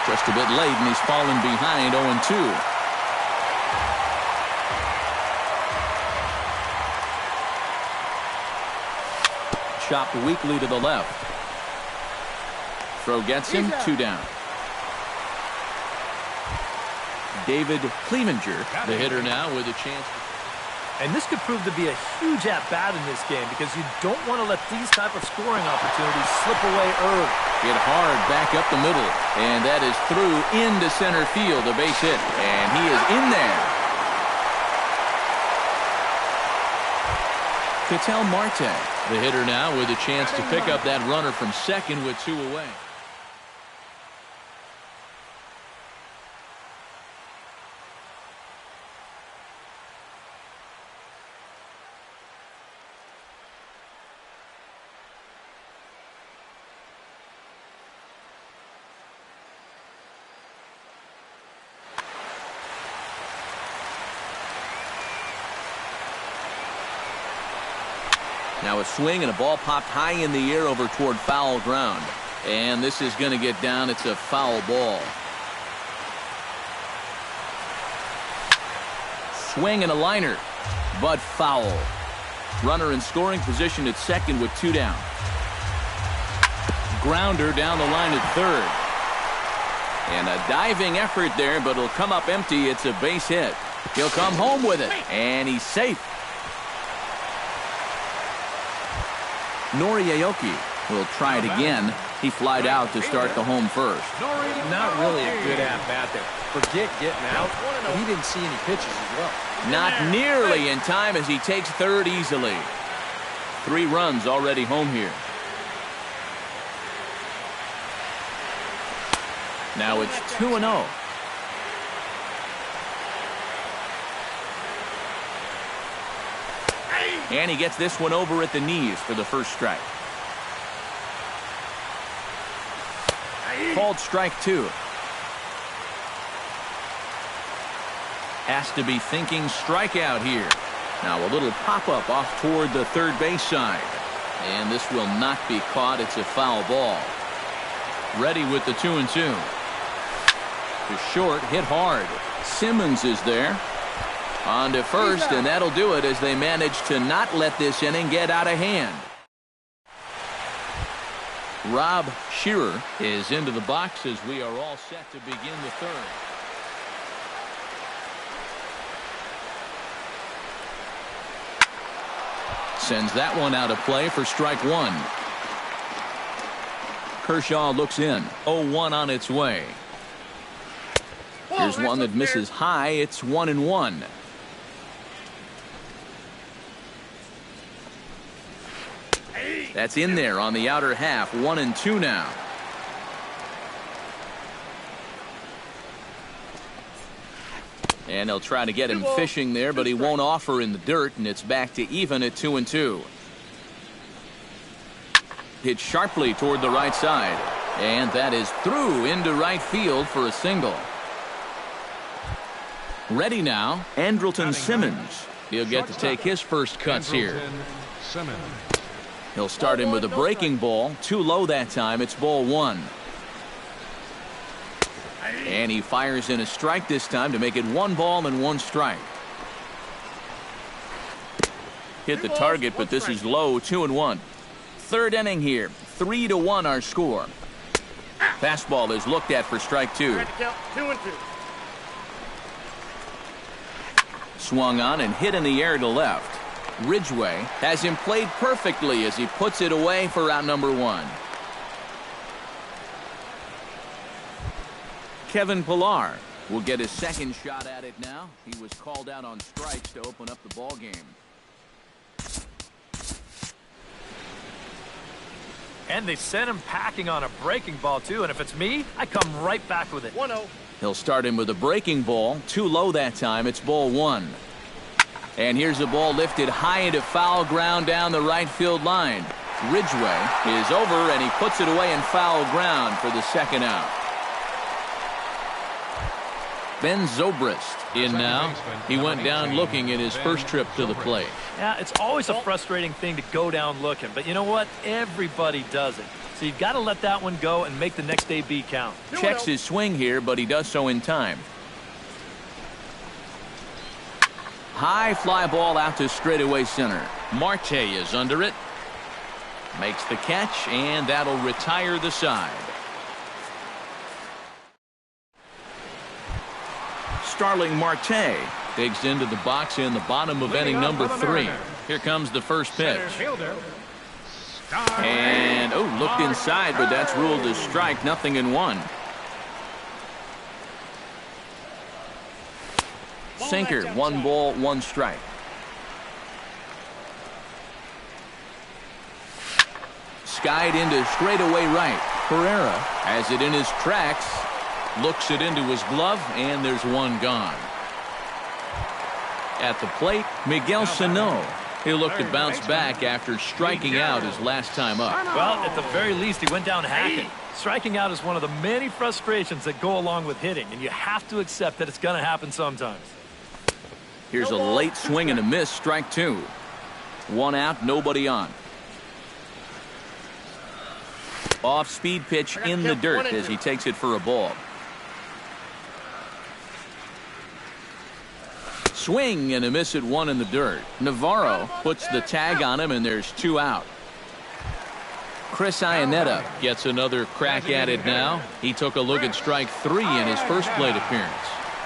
Just a bit late, and he's fallen behind 0-2. Chopped weakly to the left. Throw gets him, 2 down. David Clevenger, the hitter now with a chance. And this could prove to be a huge at-bat in this game because you don't want to let these type of scoring opportunities slip away early. Hit hard back up the middle, and that is through into center field, a base hit, and he is in there. Ketel Marte, the hitter now with a chance to pick up that runner from second with 2 away. Now a swing and a ball popped high in the air over toward foul ground. And this is going to get down. It's a foul ball. Swing and a liner, but foul. Runner in scoring position at second with 2 down. Grounder down the line at third. And a diving effort there, but it'll come up empty. It's a base hit. He'll come home with it, and he's safe. Noriaoki will try it again. He flied out to start the home first. Not really a good at-bat there. Forget getting out. He didn't see any pitches as well. Not nearly in time as he takes third easily. 3 runs already home here. Now it's 2-0. And he gets this one over at the knees for the first strike. Called strike 2. Has to be thinking strikeout here. Now a little pop-up off toward the third base side. And this will not be caught. It's a foul ball. Ready with the 2-2. To short, hit hard. Simmons is there. On to first, and that'll do it as they manage to not let this inning get out of hand. Rob Shearer is into the box as we are all set to begin the third. Sends that one out of play for strike 1. Kershaw looks in. 0-1 on its way. Here's one that misses high. It's 1-1. That's in there on the outer half. 1-2 now. And they'll try to get him fishing there, but he won't offer in the dirt, and it's back to even at 2-2. Hit sharply toward the right side, and that is through into right field for a single. Ready now, Andrelton Simmons. He'll get to take his first cuts here. He'll start him with a breaking ball. Too low that time. It's ball 1. And he fires in a strike this time to make it 1 ball and 1 strike. Hit the target, but this is low. 2-1. Third inning here. 3-1 our score. Fastball is looked at for strike 2. 2-2. Swung on and hit in the air to left. Ridgway has him played perfectly as he puts it away for out number 1. Kevin Pillar will get his second shot at it now. He was called out on strikes to open up the ball game. And they sent him packing on a breaking ball, too. And if it's me, I come right back with it. 1-0. He'll start him with a breaking ball. Too low that time. It's ball 1. And here's a ball lifted high into foul ground down the right field line. Ridgway is over, and he puts it away in foul ground for the second out. Ben Zobrist in now. He went down looking at his first trip to the plate. Yeah, it's always a frustrating thing to go down looking, but you know what? Everybody does it. So you've got to let that one go and make the next AB count. Checks his swing here, but he does so in time. High fly ball out to straightaway center. Marte is under it. Makes the catch, and that'll retire the side. Starling Marte digs into the box in the bottom of inning number 3. Here comes the first pitch. And, looked inside, but that's ruled as strike. 0-1. Sinker, 1 ball, 1 strike. skied into straightaway right. Pereira has it in his tracks, looks it into his glove, and there's one gone. At the plate, Miguel Sano. He'll look to bounce back after striking out his last time up. Well, at the very least, he went down hacking. Striking out is one of the many frustrations that go along with hitting, and you have to accept that it's going to happen sometimes. Here's a late swing and a miss, strike two. One out, nobody on. Off-speed pitch in the dirt as he takes it for a ball. Swing and a miss at one in the dirt. Navarro puts the tag on him, and there's two out. Chris Iannetta gets another crack at it now. He took a look at strike three in his first plate appearance.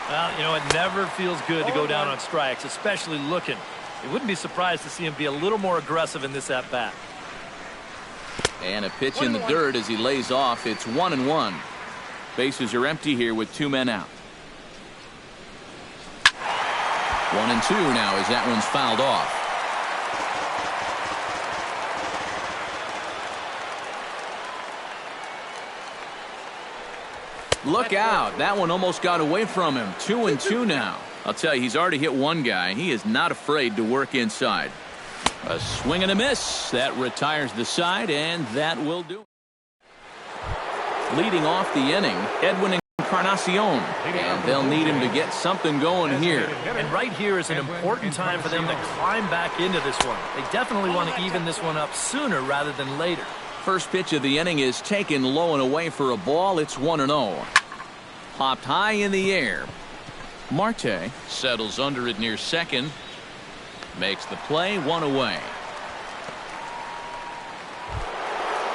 Well, you know, it never feels good to go down on strikes, especially looking. You wouldn't be surprised to see him be a little more aggressive in this at-bat. And a pitch in the dirt as he lays off. It's 1-1. Bases are empty here with two men out. 1-2 now as that one's fouled off. Look out. That one almost got away from him. 2-2 now. I'll tell you, he's already hit one guy. He is not afraid to work inside. A swing and a miss. That retires the side, and that will do it. Leading off the inning, Edwin Encarnacion, and they'll need him to get something going here. And right here is an important time for them to climb back into this one. They definitely want to even this one up sooner rather than later. First pitch of the inning is taken low and away for a ball. It's 1-0. Popped high in the air. Marte settles under it near second. Makes the play, one away.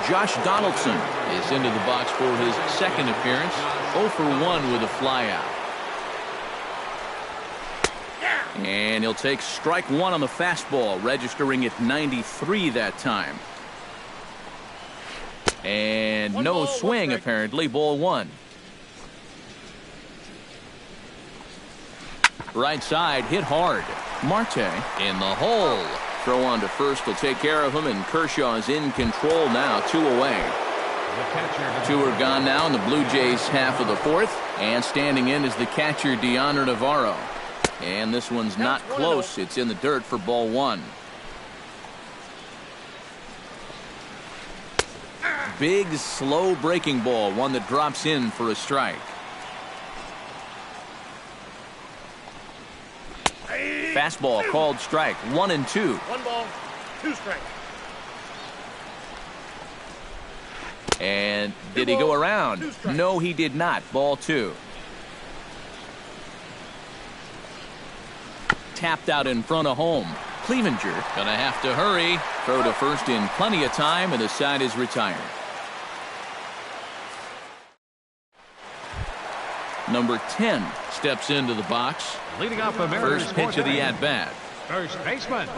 Josh Donaldson is into the box for his second appearance. 0 for 1 with a flyout. And he'll take strike one on the fastball, registering at 93 that time. And no swing, apparently. Ball one. Right side, hit hard. Marte in the hole. Throw on to first will take care of him, and Kershaw's in control now, two away. Two are gone now in the Blue Jays half of the fourth, and standing in is the catcher Deoner Navarro. And this one's not close. It's in the dirt for ball one. Big, slow breaking ball, one that drops in for a strike. Fastball called strike. 1-2. 1 ball, 2 strikes. And did he go around? No, he did not. Ball two. Tapped out in front of home. Clevenger gonna have to hurry. Throw to first in plenty of time, and the side is retired. Number 10 steps into the box. Leading off the Mariners First pitch of the at-bat. First baseman,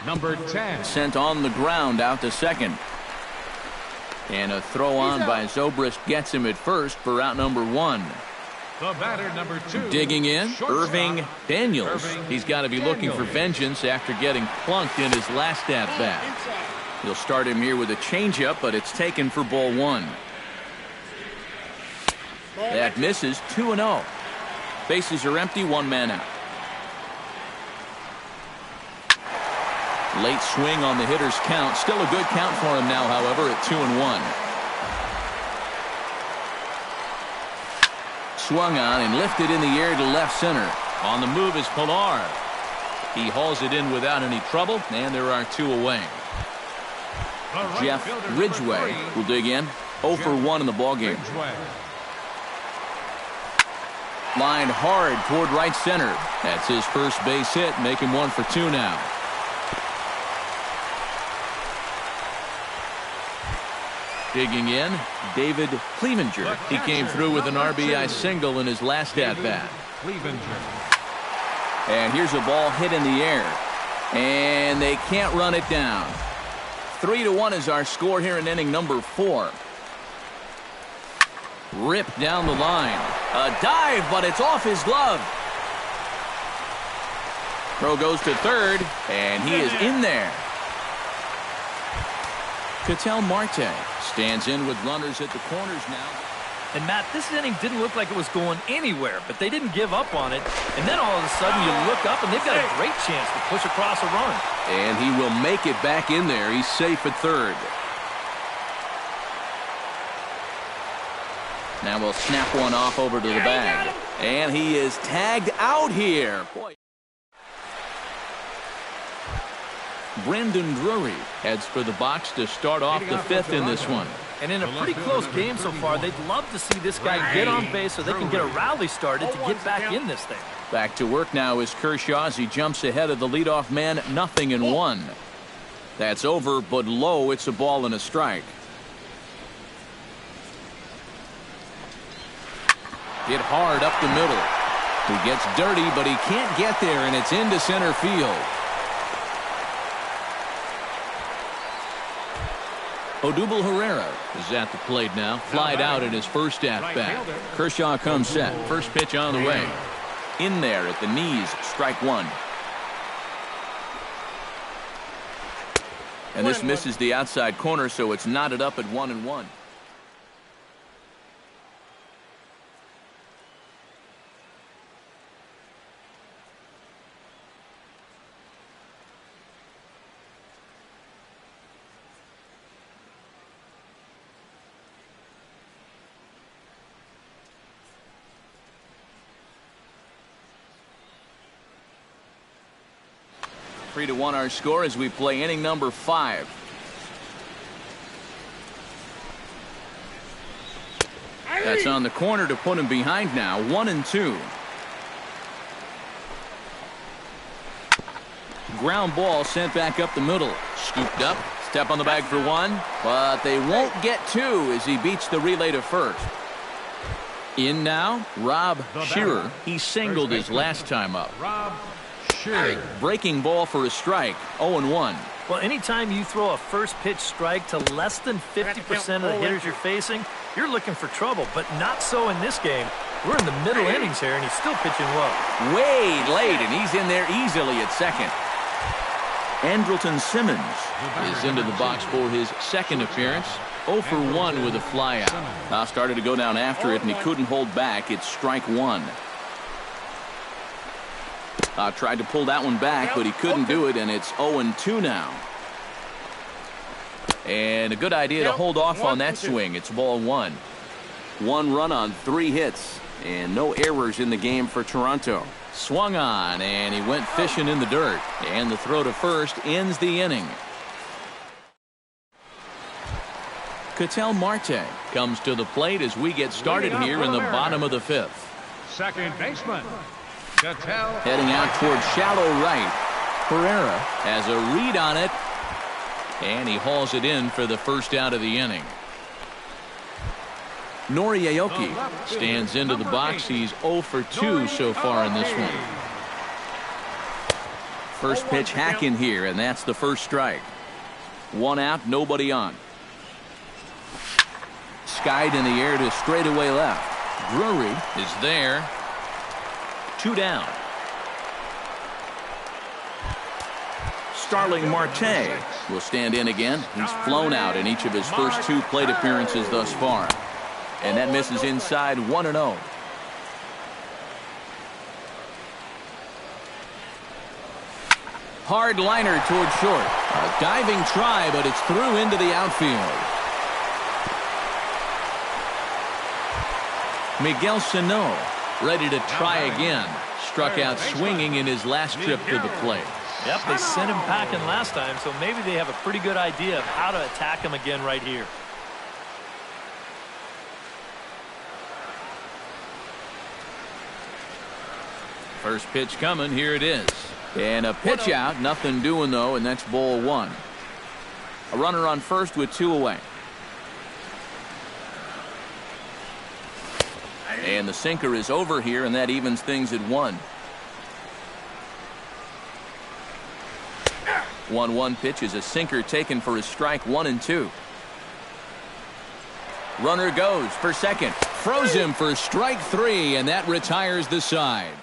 number 10. Sent on the ground out to second. And a throw on by Zobrist gets him at first for out number 1. The batter, number 2. Digging in, Shortstop, Irving Daniels. He's got to be looking for vengeance after getting plunked in his last at-bat. He'll start him here with a changeup, but it's taken for ball one. That misses. 2-0. Bases are empty, one man out. Late swing on the hitter's count. Still a good count for him now, however, at 2-1. Swung on and lifted in the air to left center. On the move is Pilar. He hauls it in without any trouble, and there are two away. Jeff Ridgway will dig in. 0 for 1 in the ballgame. Lined hard toward right center. That's his first base hit, making 1 for 2 now. Digging in, David Clevenger. He came through with an RBI single in his last at-bat. And here's a ball hit in the air. And they can't run it down. 3-1 is our score here in inning number 4. Ripped down the line. A dive, but it's off his glove. Throw goes to third, and he is in there. Ketel Marte stands in with runners at the corners now. And, Matt, this inning didn't look like it was going anywhere, but they didn't give up on it. And then all of a sudden you look up and they've got a great chance to push across a run. And he will make it back in there. He's safe at third. Now we'll snap one off over to the bag. And he is tagged out here. Boy. Brandon Drury heads for the box to start off the fifth in this one. And in a pretty close game so far, they'd love to see this guy get on base so they can get a rally started to get back in this thing. Back to work now is Kershaw as he jumps ahead of the leadoff man, 0-1. That's over, but low. It's a ball and a strike. Hit hard up the middle. He gets dirty, but he can't get there, and it's into center field. Odubel Herrera is at the plate now. Flied out in his first at-bat. Kershaw comes set. First pitch on the way. In there at the knees, strike one. And this misses the outside corner, so it's knotted up at 1-1. Three to 1 our score as we play inning number 5. That's on the corner to put him behind now. 1-2. Ground ball sent back up the middle. Scooped up. Step on the bag for one. But they won't get two as he beats the relay to first. In now, Rob Shearer. He singled his last time up. Breaking ball for a strike. 0-1. Well, anytime you throw a first pitch strike to less than 50% of the hitters you're facing, you're looking for trouble, but not so in this game. We're in the middle innings here, and he's still pitching well. Way late, and he's in there easily at second. Andrelton Simmons is into the box for his second appearance. 0 for 1 with a flyout. Now started to go down after it, and he couldn't hold back. It's strike one. Tried to pull that one back, but he couldn't do it, and it's 0-2 now. And a good idea to hold off on that swing. It's ball one. 1 run on 3 hits, and no errors in the game for Toronto. Swung on, and he went fishing in the dirt. And the throw to first ends the inning. Ketel Marte comes to the plate as we get started here in the bottom of the 5th. Second baseman. Heading out towards shallow right. Herrera has a read on it, and he hauls it in for the first out of the inning. Nori Aoki stands into the box. He's 0 for 2 so far in this one. First pitch hack in here, and that's the first strike. 1 out, nobody on. Skied in the air to straightaway left. Drury is there. 2 down. Starling Marte will stand in again. He's flown out in each of his first 2 plate appearances thus far. And that misses inside 1-0. Hard liner toward short. A diving try, but it's through into the outfield. Miguel Sano ready to try again. Struck out swinging in his last trip to the plate. Yep, they sent him packing last time, so maybe they have a pretty good idea of how to attack him again right here. First pitch coming. Here it is. And a pitch out. Nothing doing, though, and that's ball one. A runner on first with 2 away. And the sinker is over here, and that evens things at 1. 1-1 pitch is a sinker taken for a strike. 1-2. Runner goes for second. Froze him for strike 3, and that retires the side.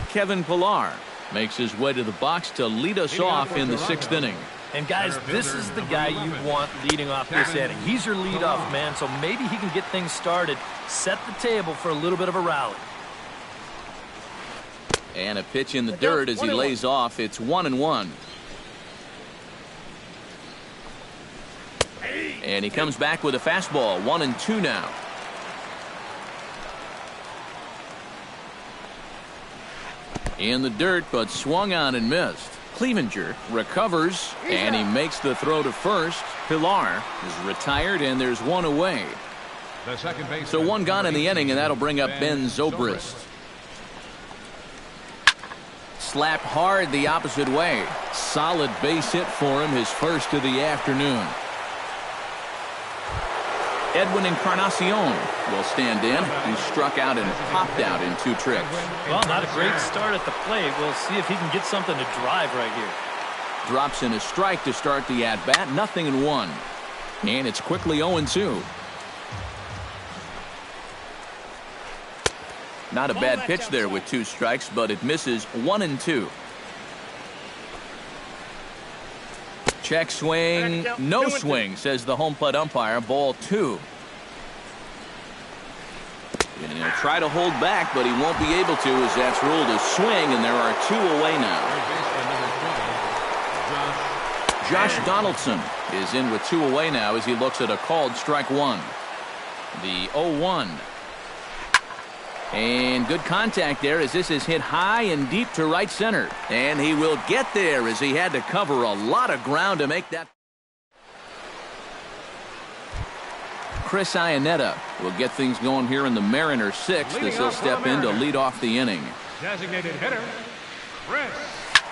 Kevin Pillar makes his way to the box to lead us off in the 6th inning. And guys, this is the guy you want leading off this inning. He's your leadoff man, so maybe he can get things started, set the table for a little bit of a rally. And a pitch in the dirt as he lays off. It's 1-1. And he comes back with a fastball. 1-2 now. In the dirt, but swung on and missed. Clevenger recovers, and he makes the throw to first. Pilar is retired, and there's one away. So one gone in the inning, and that'll bring up Ben Zobrist. Slapped hard the opposite way. Solid base hit for him, his first of the afternoon. Edwin Encarnacion will stand in. He struck out and popped out in 2 trips. Well, not a great start at the plate. We'll see if he can get something to drive right here. Drops in a strike to start the at-bat. 0-1. And it's quickly 0-2. Not a bad pitch there with 2 strikes, but it misses. 1-2. Check swing, no swing, says the home plate umpire. Ball 2. And he'll try to hold back, but he won't be able to, as that's ruled a swing, and there are 2 away now. Josh Donaldson is in with 2 away now as he looks at a called strike 1. The 0-1. And good contact there as this is hit high and deep to right center. And he will get there as he had to cover a lot of ground to make that. Chris Iannetta will get things going here in the Mariners 6th as he'll step in to lead off the inning. Designated hitter, Chris.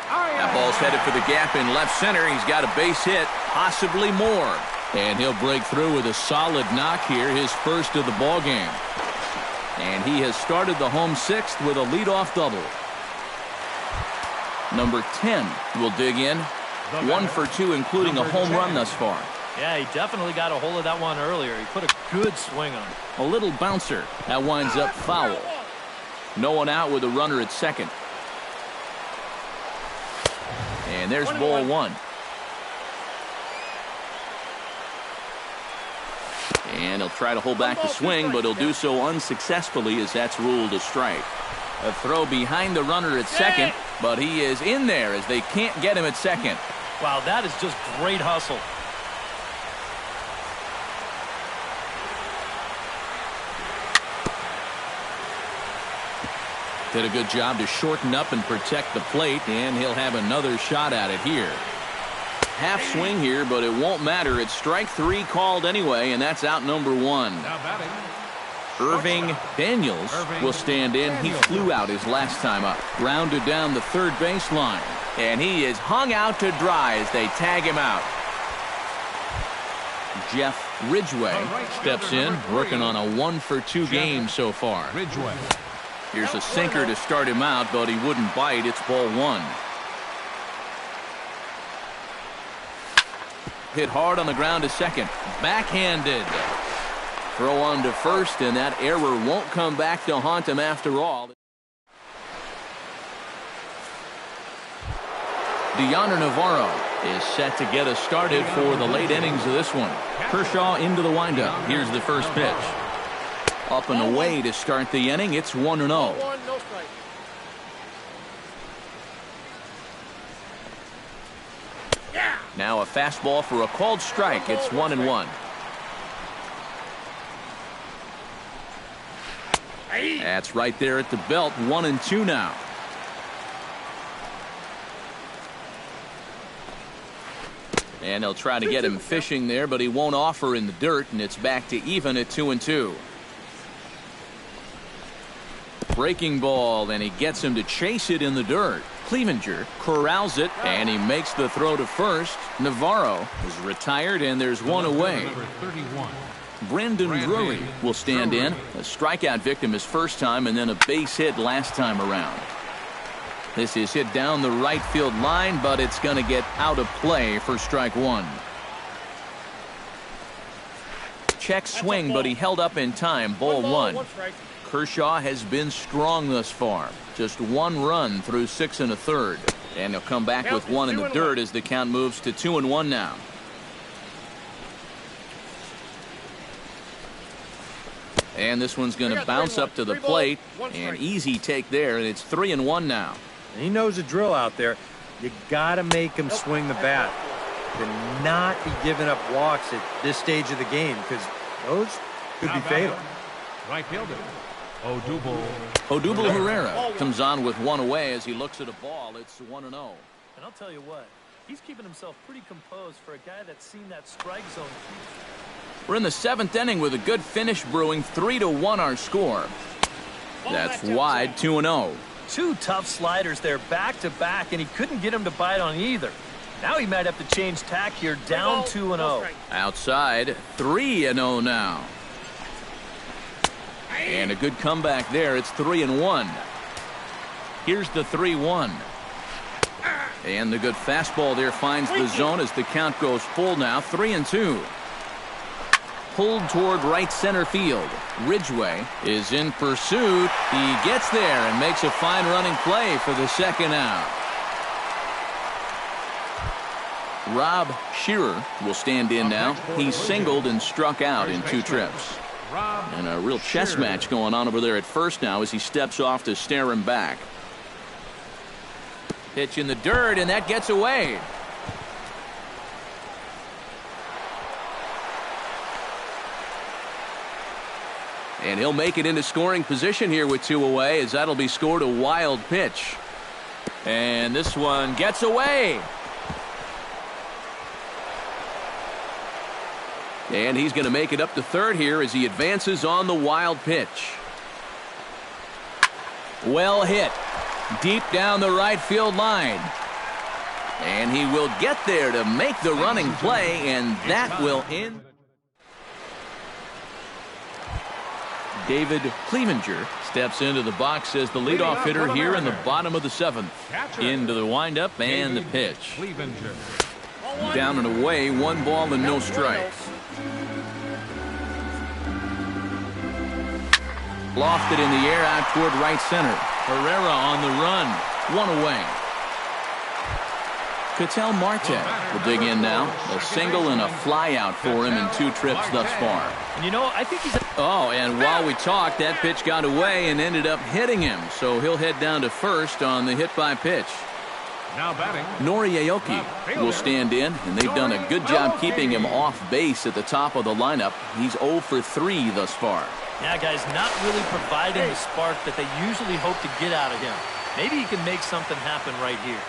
That ball's headed for the gap in left center. He's got a base hit, possibly more. And he'll break through with a solid knock here, his first of the ball game. And he has started the home 6th with a leadoff double. Number 10 will dig in. 1 for 2, including a home run thus far. Yeah, he definitely got a hold of that one earlier. He put a good swing on it. A little bouncer. That winds up foul. No one out with a runner at second. And there's ball 1. And he'll try to hold back the swing, but he'll do so unsuccessfully as that's ruled a strike. A throw behind the runner at second, but he is in there as they can't get him at second. Wow, that is just great hustle. Did a good job to shorten up and protect the plate, and he'll have another shot at it here. Half swing here, but it won't matter. It's strike 3 called anyway, and that's out number 1. Irving Daniels will stand in. He flew out his last time up. Grounded down the third baseline, and he is hung out to dry as they tag him out. Jeff Ridgway steps in, working on a 1 for 2 game so far. Here's a sinker to start him out, but he wouldn't bite. It's ball 1. Hit hard on the ground to second. Backhanded. Throw on to first, and that error won't come back to haunt him after all. Deoner Navarro is set to get us started for the late innings of this one. Kershaw into the windup. Here's the first pitch. Up and away to start the inning. It's 1-0. Now a fastball for a called strike. It's 1-1. That's right there at the belt. 1-2 now. And they'll try to get him fishing there, but he won't offer in the dirt, and it's back to even at 2-2. Breaking ball, and he gets him to chase it in the dirt. Clevenger corrals it, and he makes the throw to first. Navarro is retired, and there's one away. Brandon Drury will stand in. A strikeout victim his first time, and then a base hit last time around. This is hit down the right field line, but it's going to get out of play for strike 1. Check swing, but he held up in time. Ball 1. Kershaw has been strong thus far. Just 1 run through 6 1/3. And he'll come back with one in the dirt as the count moves to 2-1 now. And this one's going to bounce up to the plate. An easy take there, and it's 3-1 now. He knows the drill out there. You got to make him swing the bat. To not be giving up walks at this stage of the game, because those could be fatal. Right fielder, Odubel Herrera comes on with one away as he looks at a ball. It's 1-0. And I'll tell you what, he's keeping himself pretty composed for a guy that's seen that strike zone. We're in the 7th inning with a good finish brewing. 3-1 our score. That's wide, 2-0. Two tough sliders there back to back, and he couldn't get him to bite on either. Now he might have to change tack here, down 2-0. Outside, 3-0 now. And a good comeback there. It's 3-1. Here's the 3-1. And the good fastball there finds the zone as the count goes full now. 3-2. Pulled toward right center field. Ridgway is in pursuit. He gets there and makes a fine running play for the second out. Rob Shearer will stand in now. He singled and struck out in 2 trips. And a real chess match going on over there at first now as he steps off to stare him back. Pitch in the dirt, and that gets away. And he'll make it into scoring position here with 2 away, as that'll be scored a wild pitch. And this one gets away. And he's going to make it up to third here as he advances on the wild pitch. Well hit. Deep down the right field line. And he will get there to make the running play, and that will end. David Clevenger steps into the box as the leadoff hitter here in the bottom of the 7th. Into the windup and the pitch. Down and away, 1 ball and no strikes. Lofted in the air out toward right center. Herrera on the run. 1 away. Ketel Marte will dig in now. A single and a fly out for him in 2 trips thus far. And you know, I think he's... Oh, and while we talked, that pitch got away and ended up hitting him. So he'll head down to first on the hit by pitch. now batting. Nori Aoki will stand in, and they've done a good job keeping him off base at the top of the lineup. He's 0 for 3 thus far. Yeah, guys, not really providing the spark that they usually hope to get out of him. Maybe he can make something happen right here.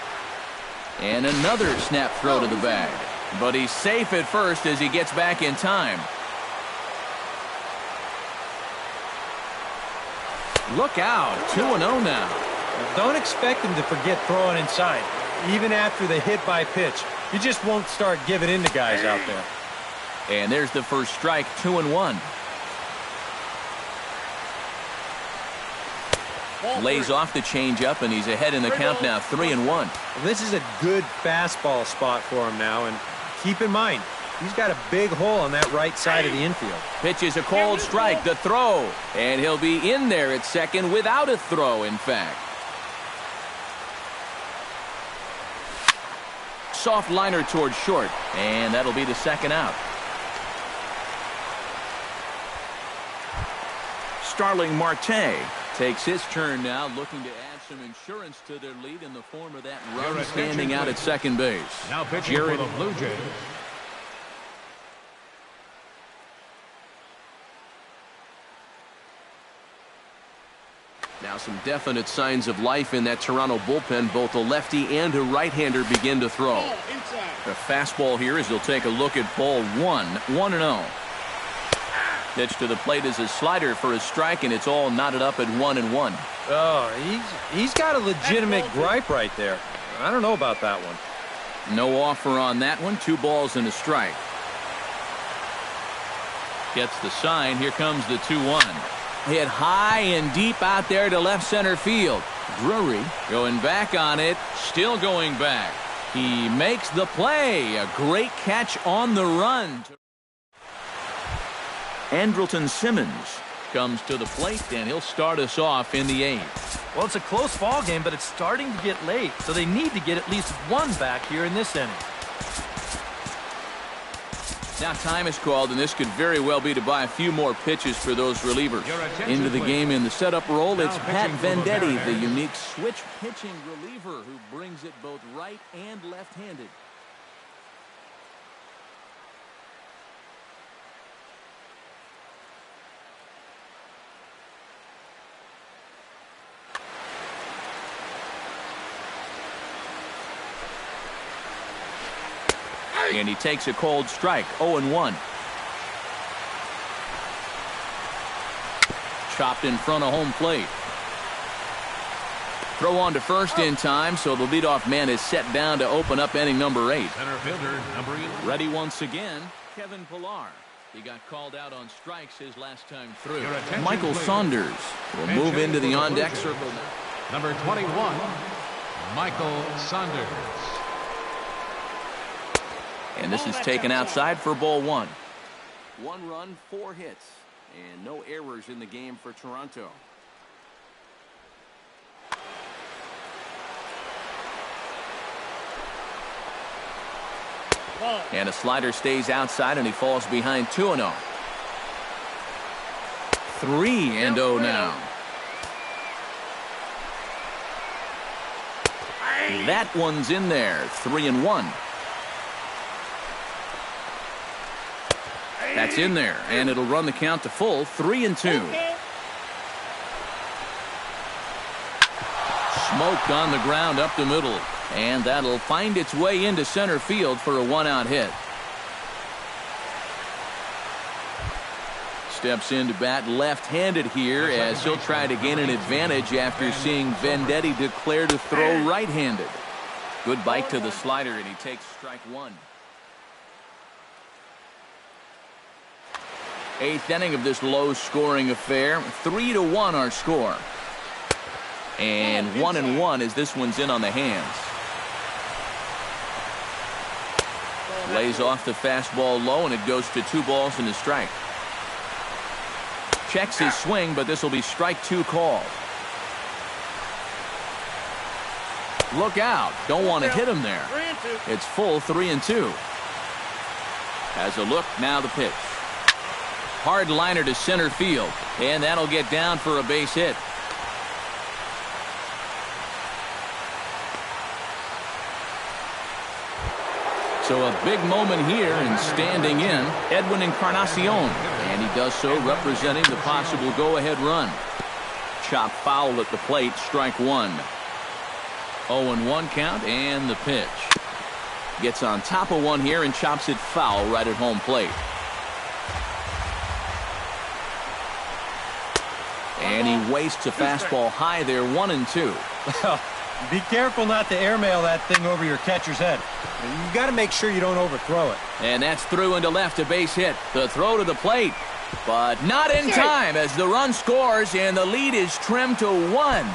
And another snap throw to the bag. But he's safe at first as he gets back in time. Look out, 2-0 now. Don't expect him to forget throwing inside. Even after the hit by pitch, you just won't start giving in to guys out there. And there's the first strike, 2-1. Lays off the changeup, and he's ahead in the count now, 3-1. Well, this is a good fastball spot for him now, and keep in mind, he's got a big hole on that right side of the infield. Pitches a cold strike, the throw, and he'll be in there at second without a throw, in fact. Soft liner towards short, and that'll be the second out. Starling Marte takes his turn now, looking to add some insurance to their lead in the form of that run standing out at second base. Now pitching for the Blue Jays. Now some definite signs of life in that Toronto bullpen. Both a lefty and a right-hander begin to throw. A fastball here as he'll take a look at ball 1-0. Pitch to the plate is a slider for a strike, and it's all knotted up at 1-1. Oh, he's got a legitimate gripe right there. I don't know about that one. No offer on that one. 2 balls and a strike. Gets the sign. Here comes the 2-1. Hit high and deep out there to left center field. Drury going back on it. Still going back. He makes the play. A great catch on the run. Andrelton Simmons comes to the plate, and he'll start us off in the 8th. Well, it's a close ball game, but it's starting to get late, so they need to get at least one back here in this inning. Now time is called, and this could very well be to buy a few more pitches for those relievers. Into the game in the setup role, it's Pat Vendetti, the unique switch pitching reliever who brings it both right and left-handed. And he takes a cold strike, 0-1. Chopped in front of home plate. Throw on to first in time, so the leadoff man is set down to open up inning number 8. Center fielder, number 11. Ready once again, Kevin Pillar. He got called out on strikes his last time through. Michael Saunders will move into the on-deck circle now. Number 21, Michael Saunders. And this is taken outside for ball 1. 1 run, 4 hits, and no errors in the game for Toronto. And a slider stays outside, and he falls behind 2-0. 3-0 now. That one's in there, 3-1. That's in there, and it'll run the count to full, 3-2. Smoked on the ground up the middle, and that'll find its way into center field for a 1-out hit. Steps into bat left-handed here as he'll try to gain an advantage after seeing Vendetti declare to throw right-handed. Good bite to the slider, and he takes strike 1. 8th inning of this low-scoring affair. 3-1 our score. And 1-1 as this one's in on the hands. Lays off the fastball low, and it goes to 2 balls and a strike. Checks his swing, but this will be strike 2 called. Look out. Don't want to hit him there. It's full 3-2. Has a look, now the pitch. Hard liner to center field, and that'll get down for a base hit. So a big moment here, and standing in, Edwin Encarnacion, and he does so representing the possible go-ahead run. Chop foul at the plate, strike 1. 0-1 count, and the pitch. Gets on top of one here and chops it foul right at home plate. And he wastes a fastball high there, 1-2. Well, be careful not to airmail that thing over your catcher's head. You got to make sure you don't overthrow it. And that's through into left, a base hit. The throw to the plate, but not in time as the run scores and the lead is trimmed to 1.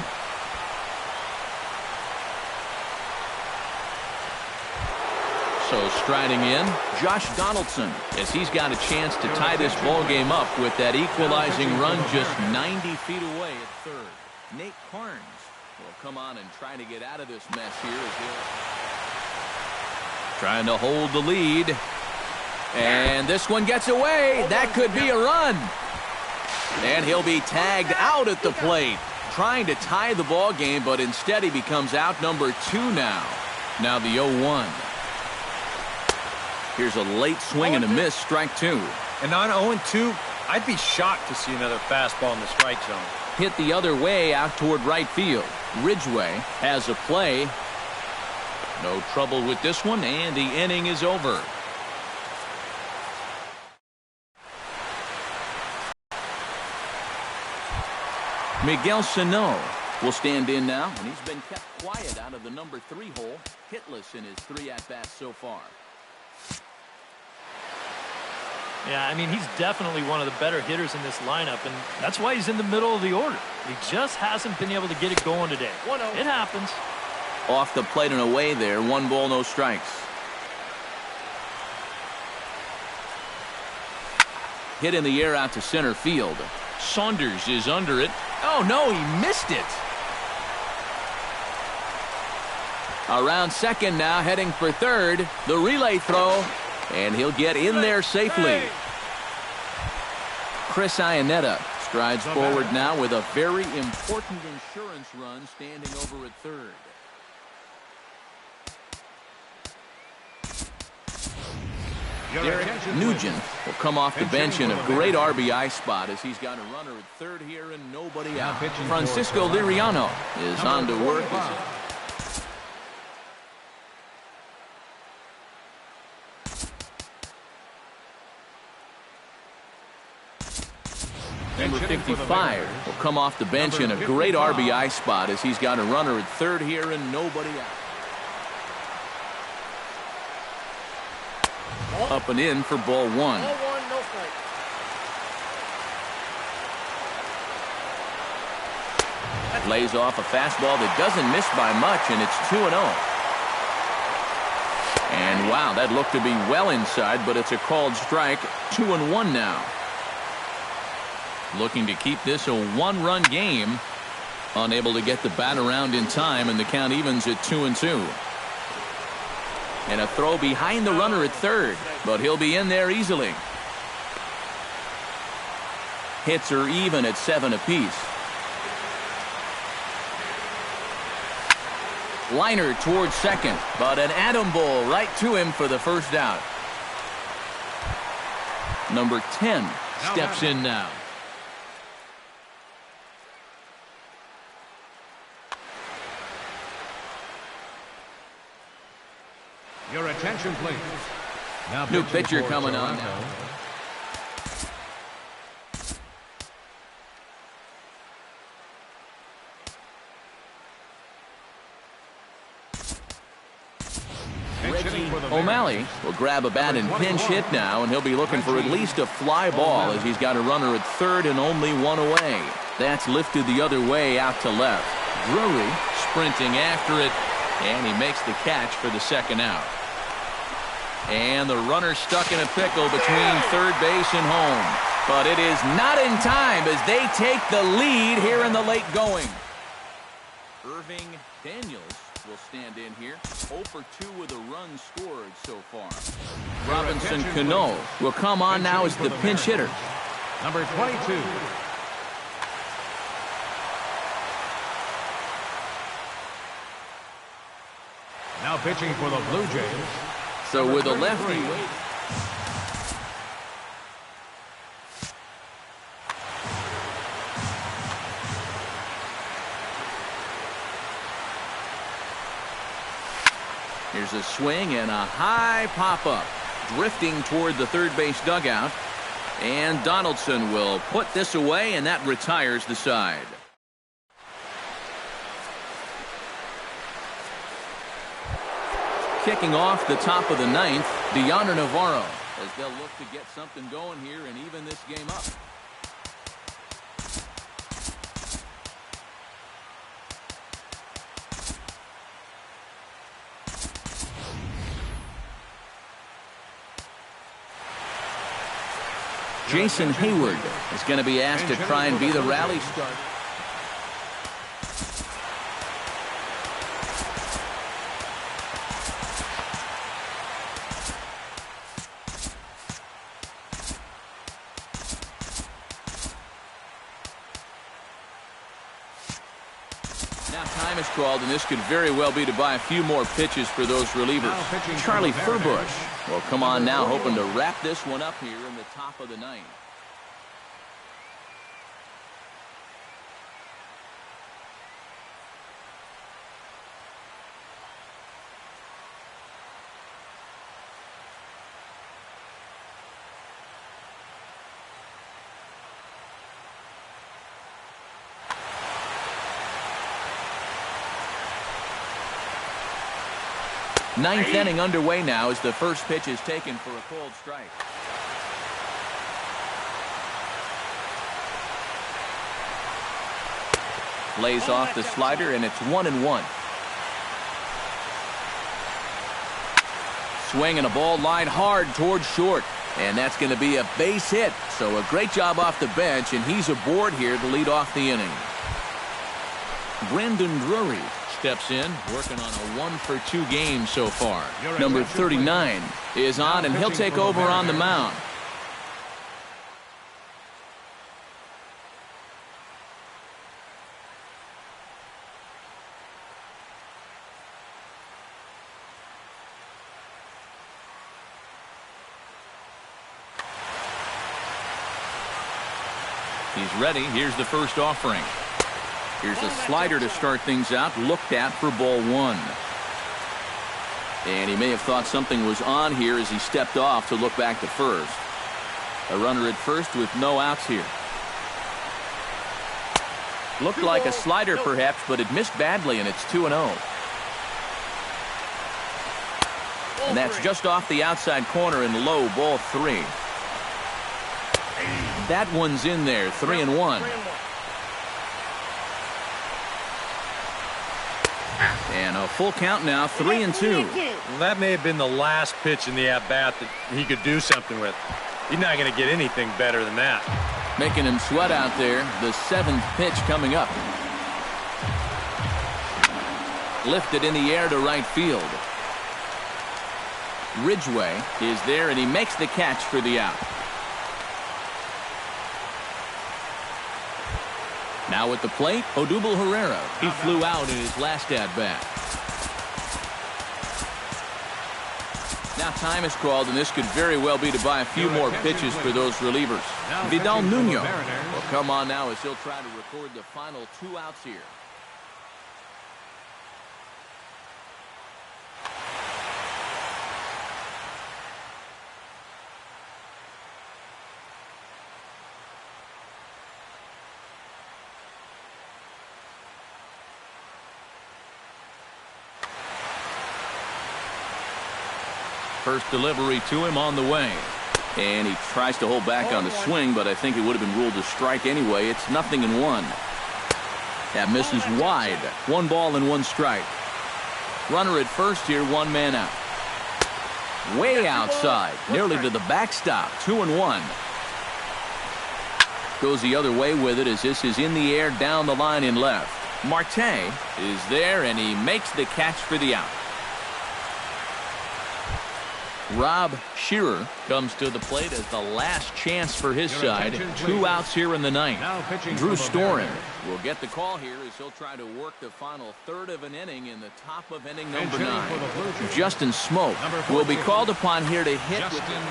So striding in, Josh Donaldson, as he's got a chance to tie this ball game up with that equalizing run just 90 feet away at third. Nate Carnes will come on and try to get out of this mess here as he'll trying to hold the lead. And this one gets away. That could be a run. And he'll be tagged out at the plate, trying to tie the ball game, but instead he becomes out number 2 now. Now the 0-1. Here's a late swing and a miss, strike 2. And on 0-2, I'd be shocked to see another fastball in the strike zone. Hit the other way out toward right field. Ridgway has a play. No trouble with this one, and the inning is over. Miguel Sano will stand in now, and he's been kept quiet out of the number 3 hole, hitless in his 3 at-bats so far. Yeah, I mean, he's definitely one of the better hitters in this lineup, and that's why he's in the middle of the order. He just hasn't been able to get it going today. It happens. Off the plate and away there, 1 ball, no strikes. Hit in the air out to center field. Saunders is under it. Oh, no, he missed it. Around second now, heading for third. The relay throw, and he'll get in there safely. Chris Iannetta strides forward now with a very important insurance run, standing over at third. Derek Nugent will come off the bench in a great RBI spot as he's got a runner at third here and nobody out. Francisco Liriano is on to work. Number 55 will come off the bench in a great RBI spot as he's got a runner at third here and nobody out. Up and in for ball one. Lays off a fastball that doesn't miss by much, and it's 2-0. And wow, that looked to be well inside, but it's a called strike. 2-1 now. Looking to keep this a one-run game. Unable to get the bat around in time, and the count evens at 2-2. And a throw behind the runner at third, but he'll be in there easily. Hits are even at 7 apiece. Liner towards second, but an atom bowl right to him for the first out. Number 10 steps in now. Your attention, please. Now new pitcher coming on now. Reggie O'Malley will grab a bat and pinch hit now, and he'll be looking for at least a fly ball as he's got a runner at third and only one away. That's lifted the other way out to left. Drury sprinting after it, and he makes the catch for the second out. And the runner stuck in a pickle between third base and home. But it is not in time as they take the lead here in the late going. Irving Daniels will stand in here. 0 for 2 with a run scored so far. Robinson Cano will come on now as the pinch hitter. Number 22. Now pitching for the Blue Jays. So with a lefty, here's a swing and a high pop-up, drifting toward the third base dugout. And Donaldson will put this away, and that retires the side. Kicking off the top of the ninth, Deoner Navarro, as they'll look to get something going here and even this game up. Jason Hayward is going to be asked to try and be the rally starter. Now time is called, and this could very well be to buy a few more pitches for those relievers. Charlie Furbush will come on now, hoping to wrap this one up here in the top of the ninth. Ninth inning underway now as the first pitch is taken for a cold strike. Lays off the slider, and it's 1-1. Swing and a ball line hard towards short, and that's going to be a base hit. So a great job off the bench, and he's aboard here to lead off the inning. Brandon Drury steps in, working on a 1-for-2 game so far. Number 39 is on, and he'll take over on the mound. He's ready. Here's the first offering. Here's a slider to start things out, looked at for ball 1. And he may have thought something was on here as he stepped off to look back to first. A runner at first with no outs here. Looked like a slider perhaps, but it missed badly, and it's 2-0. And that's just off the outside corner and low, ball 3. That one's in there, 3-1. And a full count now, 3-2. Well, that may have been the last pitch in the at-bat that he could do something with. He's not going to get anything better than that. Making him sweat out there, the 7th pitch coming up. Lifted in the air to right field. Ridgway is there, and he makes the catch for the out. Now at the plate, Odubel Herrera. He flew out in his last at-bat. Now time is called, and this could very well be to buy a few more pitches for those relievers. Vidal Nuno will come on now as he'll try to record the final 2 outs here. First delivery to him on the way. And he tries to hold back on the swing, but I think it would have been ruled a strike anyway. It's 0-1. That misses wide. 1 ball and 1 strike. Runner at first here, 1 man out. Way outside, nearly to the backstop. 2-1. Goes the other way with it as this is in the air down the line in left. Marte is there, and he makes the catch for the out. Rob Shearer comes to the plate as the last chance for his side. 2 outs here in the 9th. Drew Storen will get the call here as he'll try to work the final 1/3 of an inning in the top of inning number 9. Justin Smoke will be called upon here to hit with him.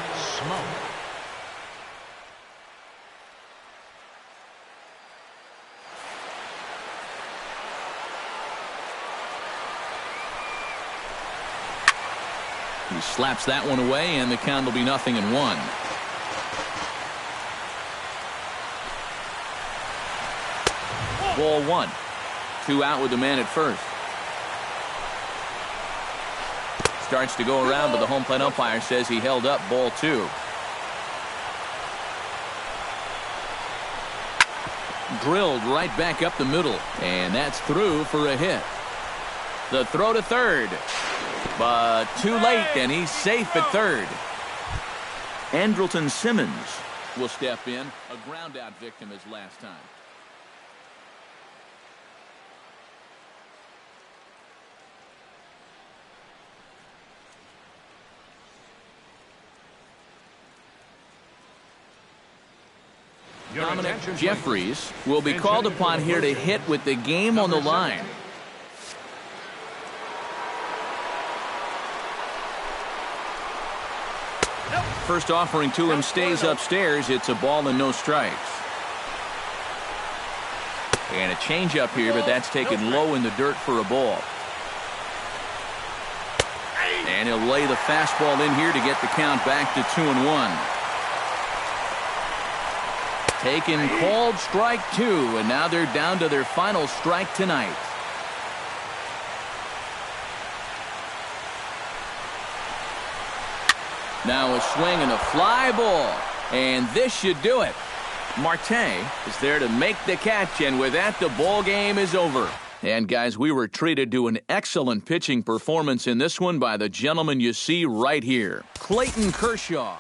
He slaps that one away, and the count will be 0-1. Ball 1. 2 out with the man at first. Starts to go around, but the home plate umpire says he held up. Ball 2. Drilled right back up the middle, and that's through for a hit. The throw to third. But too late, and he's safe at third. Andrelton Simmons will step in, a ground-out victim as last time. Dominic Jeffries will be called upon here to hit with the game on the line. First offering to him stays upstairs. It's a ball and no strikes. And a changeup here, but that's taken low in the dirt for a ball. And he'll lay the fastball in here to get the count back to 2-1. Taken called strike 2, and now they're down to their final strike tonight. Now a swing and a fly ball, and this should do it. Marte is there to make the catch, and with that, the ball game is over. And guys, we were treated to an excellent pitching performance in this one by the gentleman you see right here, Clayton Kershaw.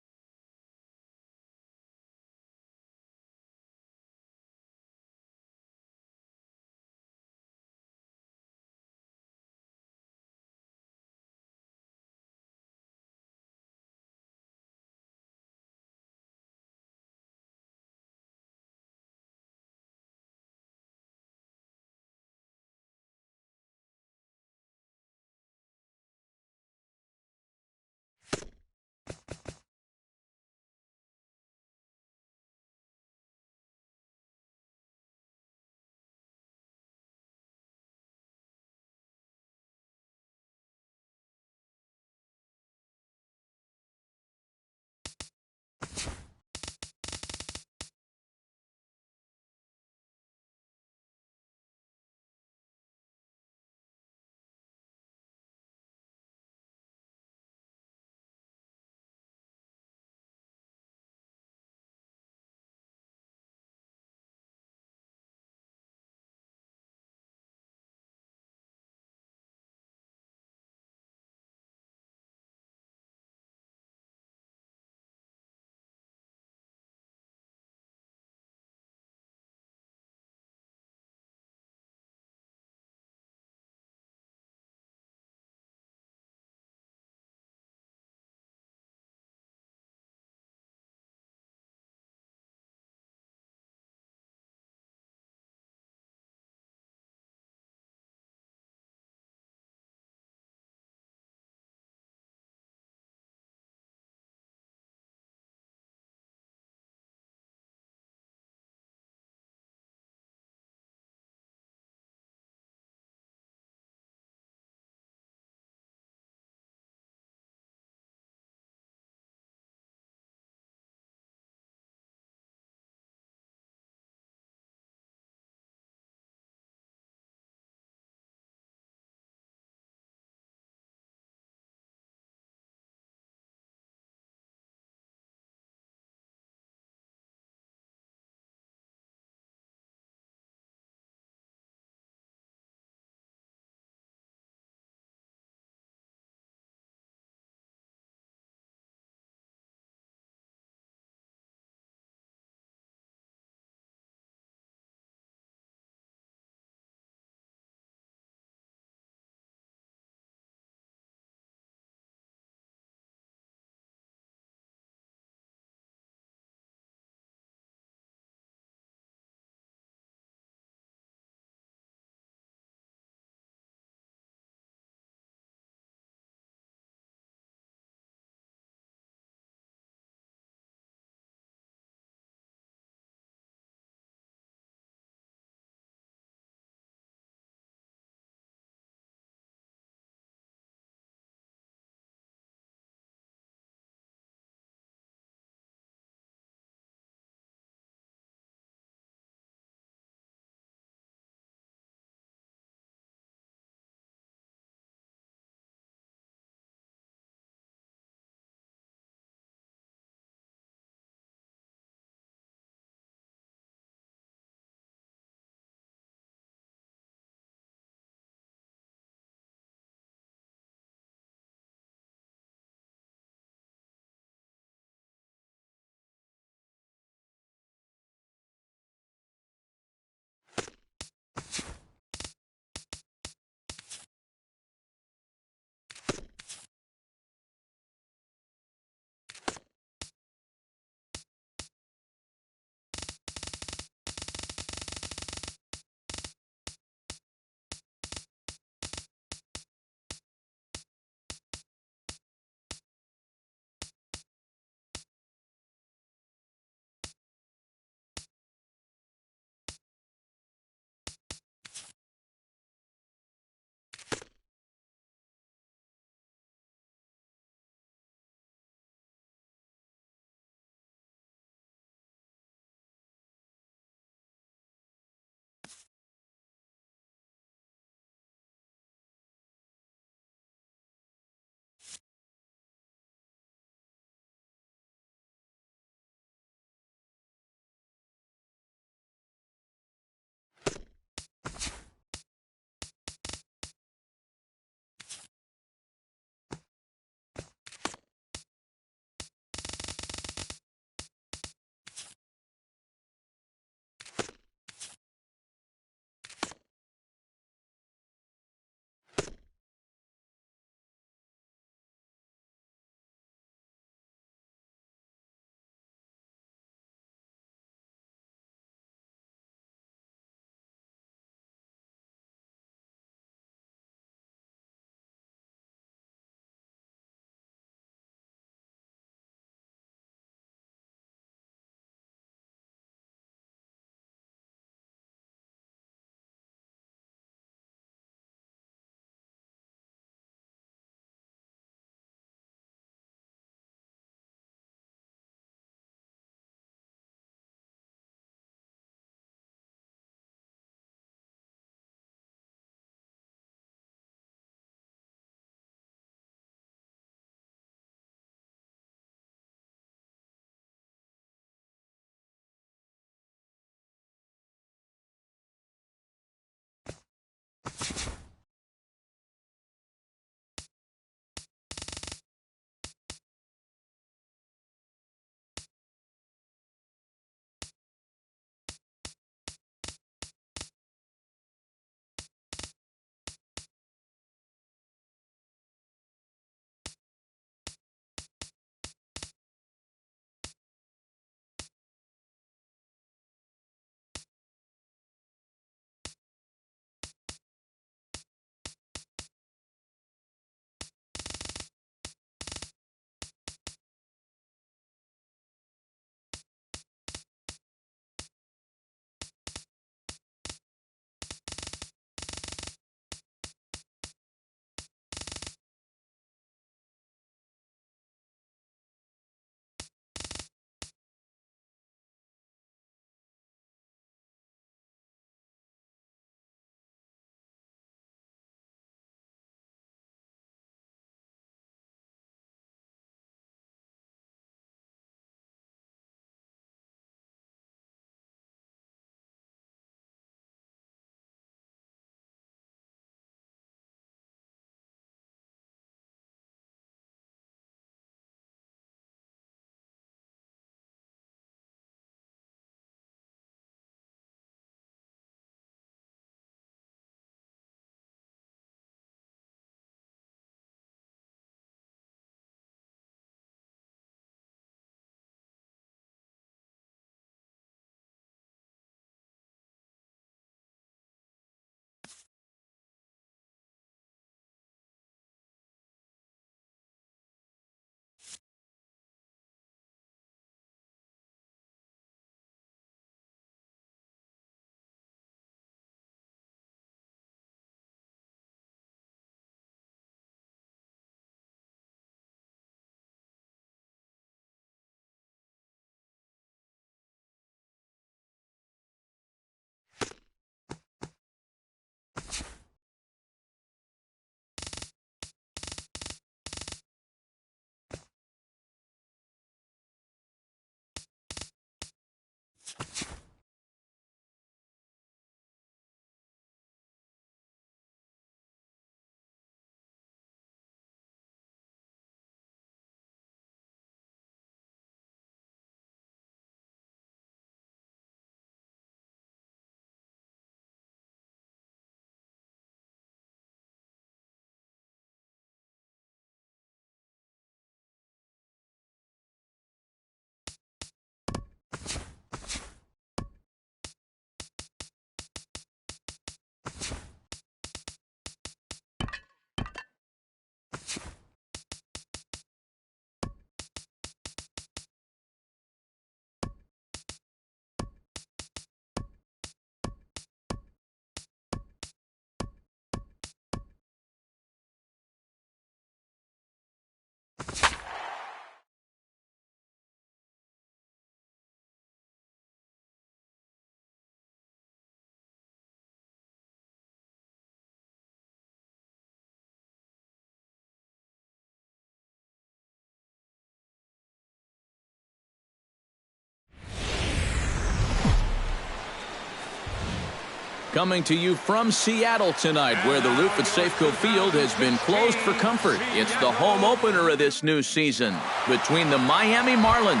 Coming to you from Seattle tonight, where the roof at Safeco Field has been closed for comfort. It's the home opener of this new season between the Miami Marlins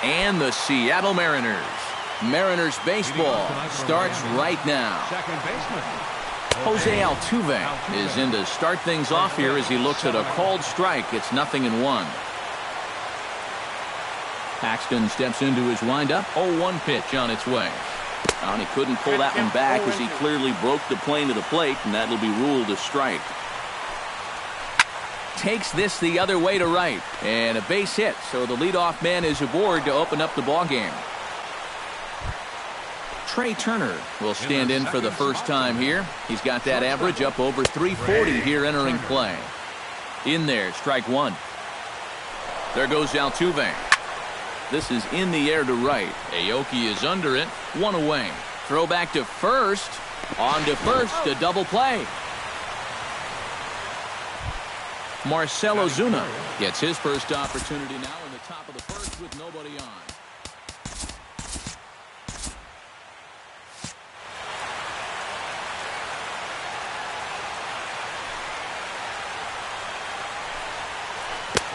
and the Seattle Mariners. Mariners baseball starts right now. Jose Altuve is in to start things off here as he looks at a called strike. It's 0-1. Paxton steps into his windup. 0-1 pitch on its way. And he couldn't pull that one back as he clearly broke the plane to the plate, and that'll be ruled a strike. Takes this the other way to right, and a base hit, so the leadoff man is aboard to open up the ballgame. Trey Turner will stand in for the first time here. He's got that average up over 340 here entering play. In there, strike one. There goes Altuve. This is in the air to right. Aoki is under it. One away. Throw back to first. On to first. A double play. Marcell Ozuna gets his first opportunity now in the top of the first with nobody on.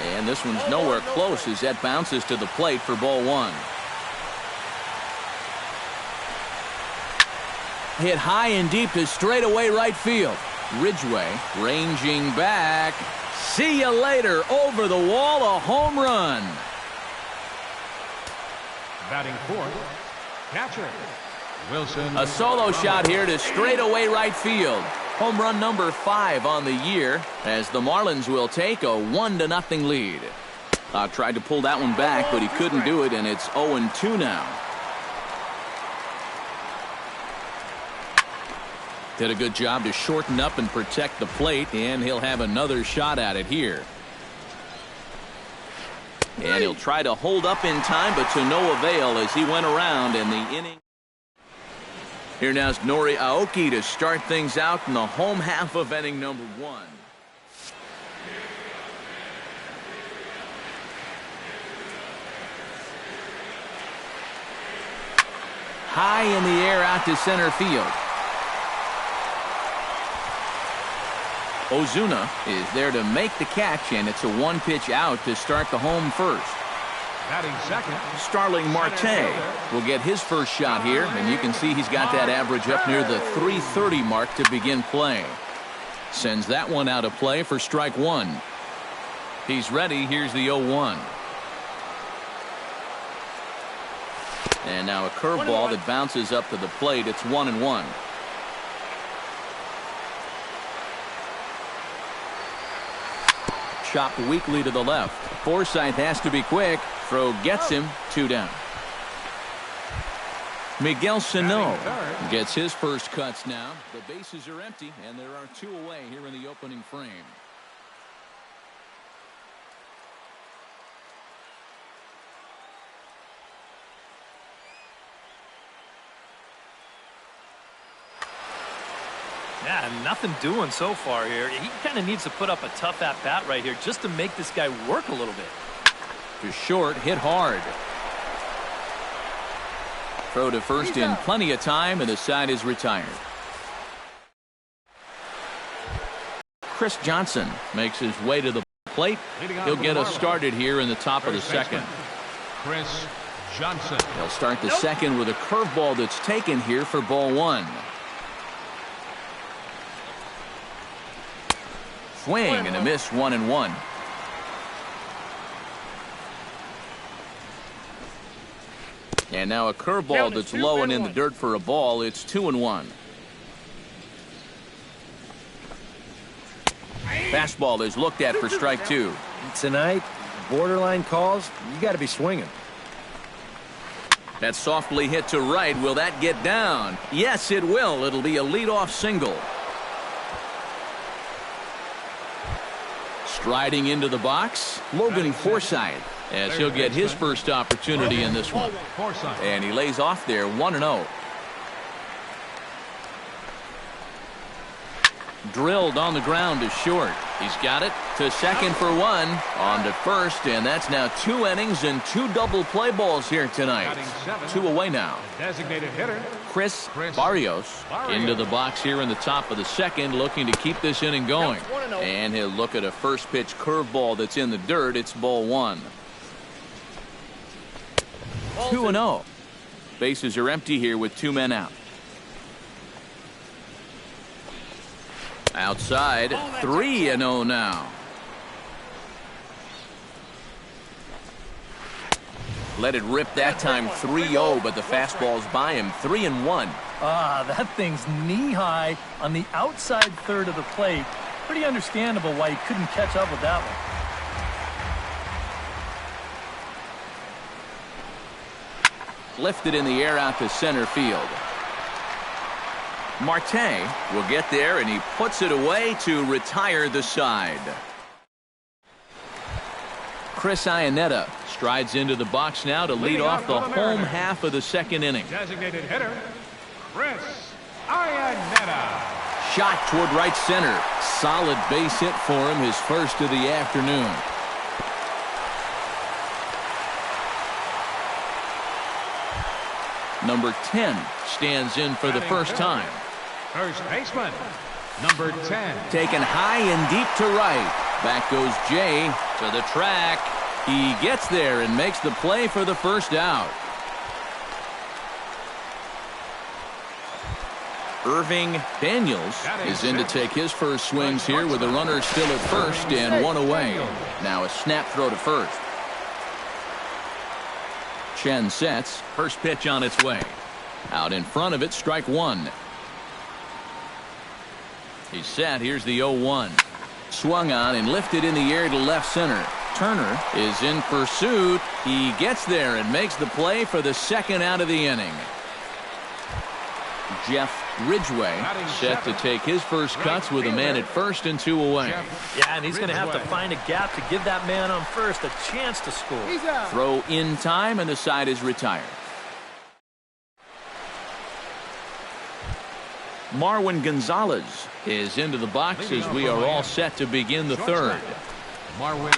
And this one's nowhere close as that bounces to the plate for ball one. Hit high and deep to straightaway right field. Ridgway ranging back. See you later. Over the wall, a home run. Batting fourth, catcher Wilson. A solo shot here to straightaway right field. Home run number 5 on the year as the Marlins will take a 1-0 lead. Tried to pull that one back, but he couldn't do it, and it's 0-2 now. Did a good job to shorten up and protect the plate, and he'll have another shot at it here. And he'll try to hold up in time, but to no avail as he went around in the inning. Here now is Nori Aoki to start things out in the home half of inning number 1. High in the air out to center field. Ozuna is there to make the catch, and it's a 1-pitch out to start the home first. Batting second, Starling Marte will get his first shot here, and you can see he's got that average up near the 330 mark to begin play. Sends that one out of play for strike one. He's ready. Here's the 0-1. And now a curveball that bounces up to the plate. It's 1-1. Chopped weakly to the left. Forsythe has to be quick. Throw gets him. 2 down. Miguel Sano gets his first cuts now. The bases are empty, and there are 2 away here in the opening frame. Yeah, nothing doing so far here. He kind of needs to put up a tough at-bat right here just to make this guy work a little bit. To short, hit hard. Throw to first in plenty of time, and the side is retired. Chris Johnson makes his way to the plate. He'll get us started here in the top of the second. Chris Johnson. He'll start the second with a curveball that's taken here for ball one. Swing and a miss, 1-1. And now a curveball that's low and in the dirt for a ball. It's 2-1. Fastball is looked at for strike two. Tonight, borderline calls, you got to be swinging. That's softly hit to right. Will that get down? Yes, it will. It'll be a leadoff single. Striding into the box, Logan Forsythe, as he'll get his first opportunity in this one. And he lays off there, 1-0. Drilled on the ground to short. He's got it to second for one. On to first, and that's now 2 innings and 2 double play balls here tonight. 2 away now. Designated hitter. Chris Barrios into the box here in the top of the second, looking to keep this inning going. And he'll look at a first pitch curveball that's in the dirt. It's ball one. 2-0. Bases are empty here with 2 men out. Outside, 3-0 now. Let it rip that time, 3-0, but the fastball's by him, 3-1. That thing's knee-high on the outside third of the plate. Pretty understandable why he couldn't catch up with that one. Lifted in the air out to center field. Marte will get there, and he puts it away to retire the side. Chris Iannetta strides into the box now to lead off the home half of the second inning. Designated hitter, Chris Iannetta. Shot toward right center. Solid base hit for him, his first of the afternoon. Number 10 stands in for the first time. First baseman, number 10. Taken high and deep to right. Back goes Jay to the track. He gets there and makes the play for the first out. Irving Daniels is in to take his first swings here with the runner still at first and 1 away. Now a snap throw to first. Chen sets. First pitch on its way. Out in front of it, strike one. He's set. Here's the 0-1. Swung on and lifted in the air to left center. Turner is in pursuit. He gets there and makes the play for the second out of the inning. Jeff Ridgway set to take his first cuts with a man at first and 2 away. Yeah, and he's going to have to find a gap to give that man on first a chance to score. Throw in time, and the side is retired. Marwin Gonzalez is into the box as we are all set to begin the third. Marwin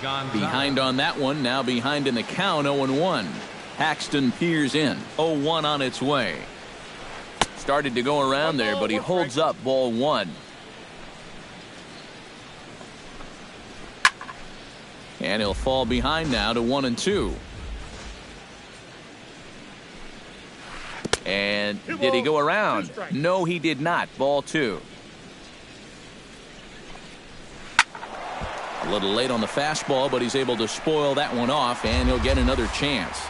Gonzalez. Behind on that one, now behind in the count, 0-1. Paxton peers in, 0-1 on its way. Started to go around there, but he holds up, ball one. And he'll fall behind now to 1-2. And did he go around? No, he did not. Ball two. A little late on the fastball, but he's able to spoil that one off, and he'll get another chance.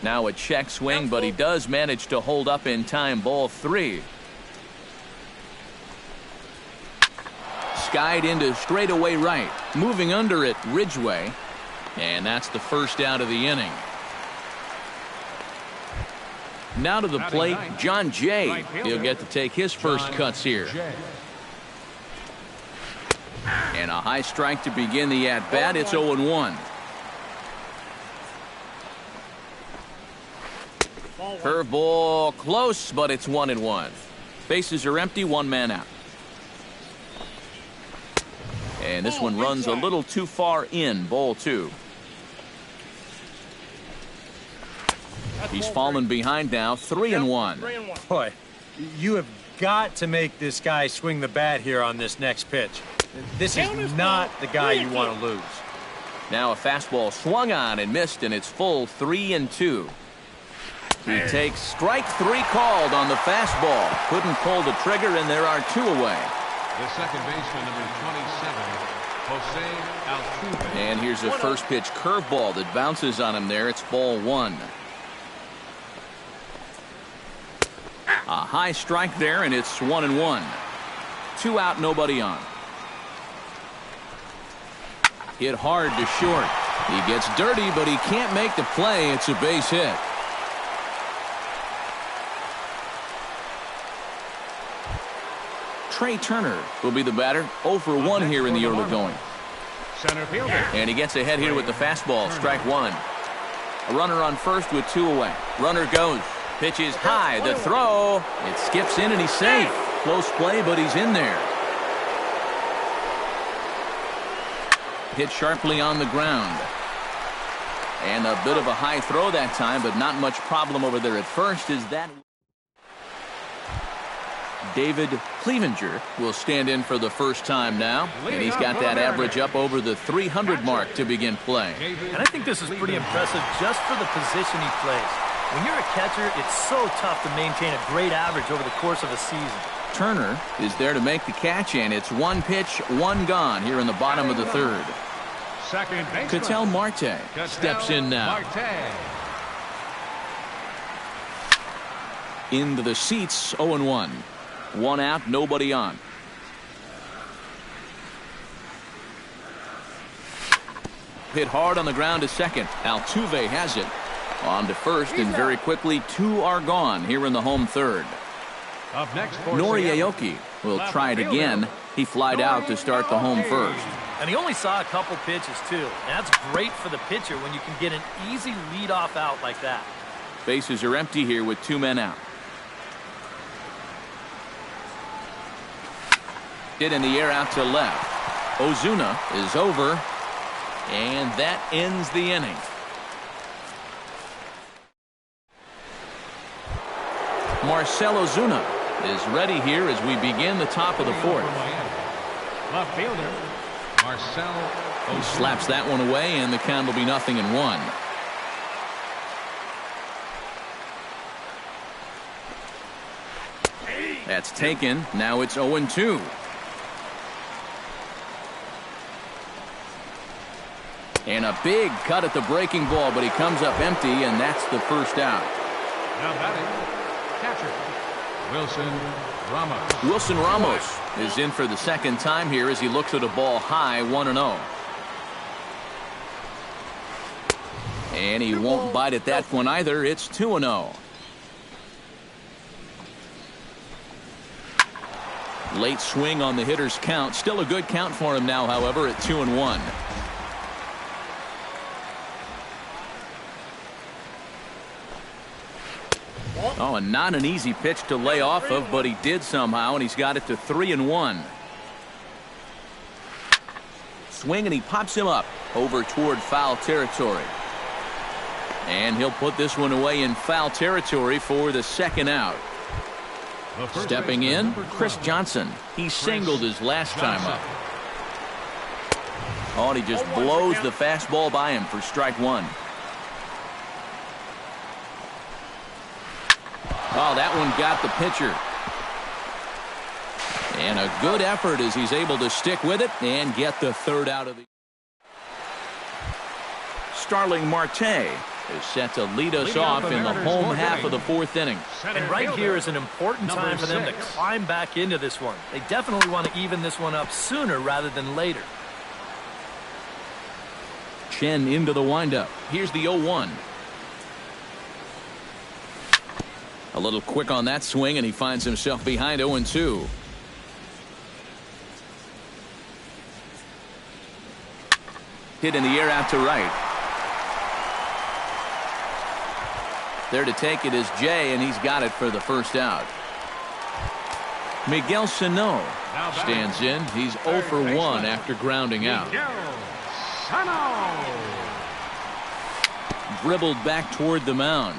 Now a check swing, but he does manage to hold up in time. Ball three. Skied into straightaway right. Moving under it, Ridgway. And that's the first out of the inning. Now to the plate, John Jay. He'll get to take his first cuts here. And a high strike to begin the at-bat. It's 0-1. Curveball close, but it's 1-1. Bases are empty, 1 man out. And this one runs a little too far in, ball 2. He's fallen behind now, 3-1. Boy, you have got to make this guy swing the bat here on this next pitch. This is not the guy you want to lose. Now a fastball swung on and missed, and it's full 3-2. He takes strike 3 called on the fastball. Couldn't pull the trigger, and there are 2 away. The second baseman, number 27, Jose Altuve. And here's a first pitch curveball that bounces on him there. It's ball 1. A high strike there, and it's 1-1. 2 out, nobody on. Hit hard to short. He gets dirty, but he can't make the play. It's a base hit. Trey Turner will be the batter. 0 for 1 here in the early going. Center fielder. And he gets ahead here with the fastball. Strike 1. A runner on first with 2 away. Runner goes. Pitch is high. The throw. It skips in and he's safe. Close play, but he's in there. Hit sharply on the ground. And a bit of a high throw that time, but not much problem over there at first. Is that David Clevenger will stand in for the first time now, and he's got that average up over the 300 mark to begin play. And I think this is pretty impressive just for the position he plays. When you're a catcher, it's so tough to maintain a great average over the course of a season. Turner is there to make the catch, and it's 1 pitch, 1 gone here in the bottom of the 3rd. Second baseman. Ketel Marte steps in now. Marte. Into the seats, 0-1. 1 out, nobody on. Hit hard on the ground to second. Altuve has it. On to first, and very quickly 2 are gone here in the home 3rd. Up next for Nori Seattle. Aoki will try it again. He flied out to start the home first. And he only saw a couple pitches, too. And that's great for the pitcher when you can get an easy leadoff out like that. Bases are empty here with 2 men out. Hit in the air out to left. Ozuna is over, and that ends the inning. Marcell Ozuna is ready here as we begin the top of the 4th. Left fielder, Marcell He Ozuna. slaps that one away, and the count will be 0-1. That's taken. Now it's 0-2. And a big cut at the breaking ball, but he comes up empty, and that's the first out. Now batting, catcher, Wilson Ramos. Wilson Ramos is in for the second time here as he looks at a ball high, 1-0. And he won't bite at that one either. It's 2-0. Late swing on the hitter's count. Still a good count for him now, however, at 2-1. Oh, and not an easy pitch to lay off of, but he did somehow, and he's got it to 3-1. Swing, and he pops him up over toward foul territory. And he'll put this one away in foul territory for the second out. Stepping in, Chris Johnson. He singled his last time up. Oh, and he just blows the fastball by him for strike 1. Oh, that one got the pitcher. And a good effort as he's able to stick with it and get the 3rd out of the. Starling Marte is set to lead us off in the home half of the 4th inning. And right here is an important time for them to climb back into this one. They definitely want to even this one up sooner rather than later. Chen into the windup. Here's the 0-1. A little quick on that swing, and he finds himself behind 0-2. Hit in the air out to right. There to take it is Jay, and he's got it for the first out. Miguel Sano stands in. He's 0 for 1 after grounding out. Dribbled back toward the mound.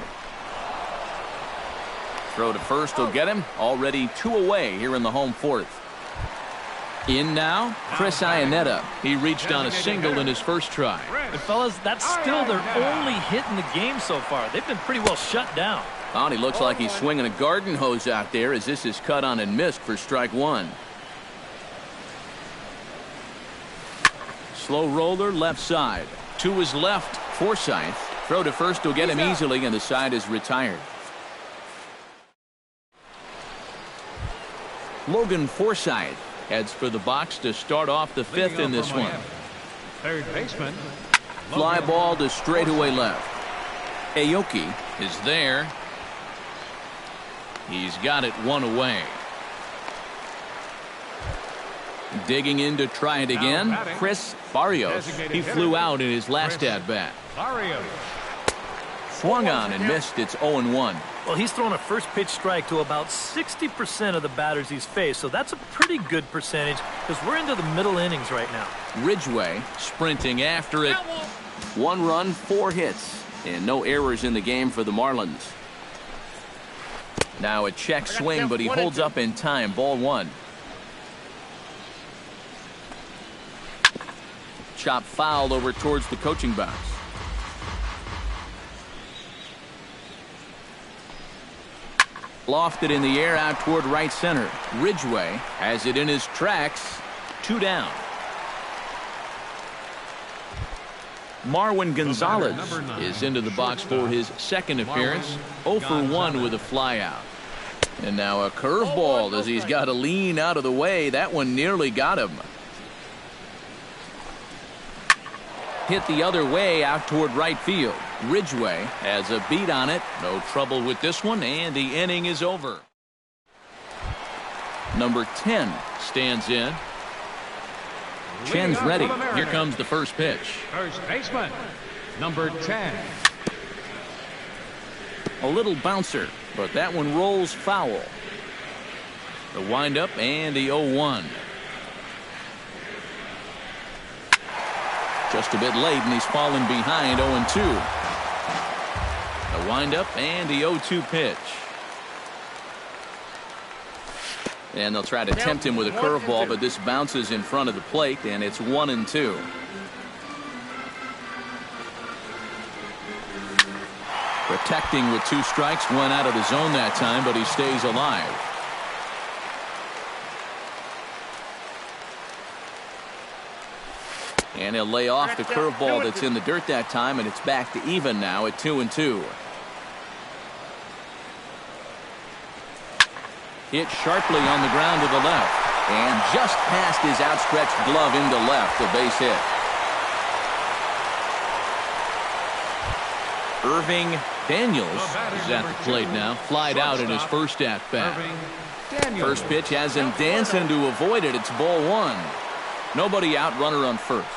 Throw to first will get him. Already 2 away here in the home fourth. In now, Chris Iannetta. He reached on a single in his first try. And fellas, that's still their only hit in the game so far. They've been pretty well shut down. Oh, and he looks like he's swinging a garden hose out there as this is cut on and missed for strike one. Slow roller left side. To his left, Forsythe. Throw to first will get him easily, and the side is retired. Logan Forsythe heads for the box to start off the fifth in this one. Third baseman. Fly ball to straightaway left. Aoki is there. He's got it 1 away. Digging in to try it again, Chris Barrios. He flew out in his last at-bat. Swung on and missed. It's 0-1. Well, he's thrown a first pitch strike to about 60% of the batters he's faced, so that's a pretty good percentage because we're into the middle innings right now. Ridgway sprinting after it. 1 run, 4 hits, and no errors in the game for the Marlins. Now a check swing, but he holds up in time. Ball 1. Chop fouled over towards the coaching box. Lofted in the air out toward right center. Ridgway has it in his tracks. 2 down. Marwin Gonzalez is into the box for his second appearance. 0 for 1 with a flyout. And now a curveball as he's got to lean out of the way. That one nearly got him. Hit the other way out toward right field. Ridgway has a beat on it. No trouble with this one, and the inning is over. Number 10 stands in. Chen's ready. Here comes the first pitch. First baseman, number 10. A little bouncer, but that one rolls foul. The windup and the 0-1. Just a bit late, and he's fallen behind 0-2. The windup and the 0-2 pitch. And they'll try to tempt him with a curveball, but this bounces in front of the plate, and it's 1-2. Protecting with 2 strikes, went out of the zone that time, but he stays alive. And he'll lay off the curveball that's in the dirt that time, and it's back to even now at 2-2. Hit sharply on the ground to the left, and just past his outstretched glove into left, a base hit. Irving Daniels is at the plate now, flied out in his first at-bat. First pitch has him dancing to avoid it. It's ball 1. Nobody out, runner on first.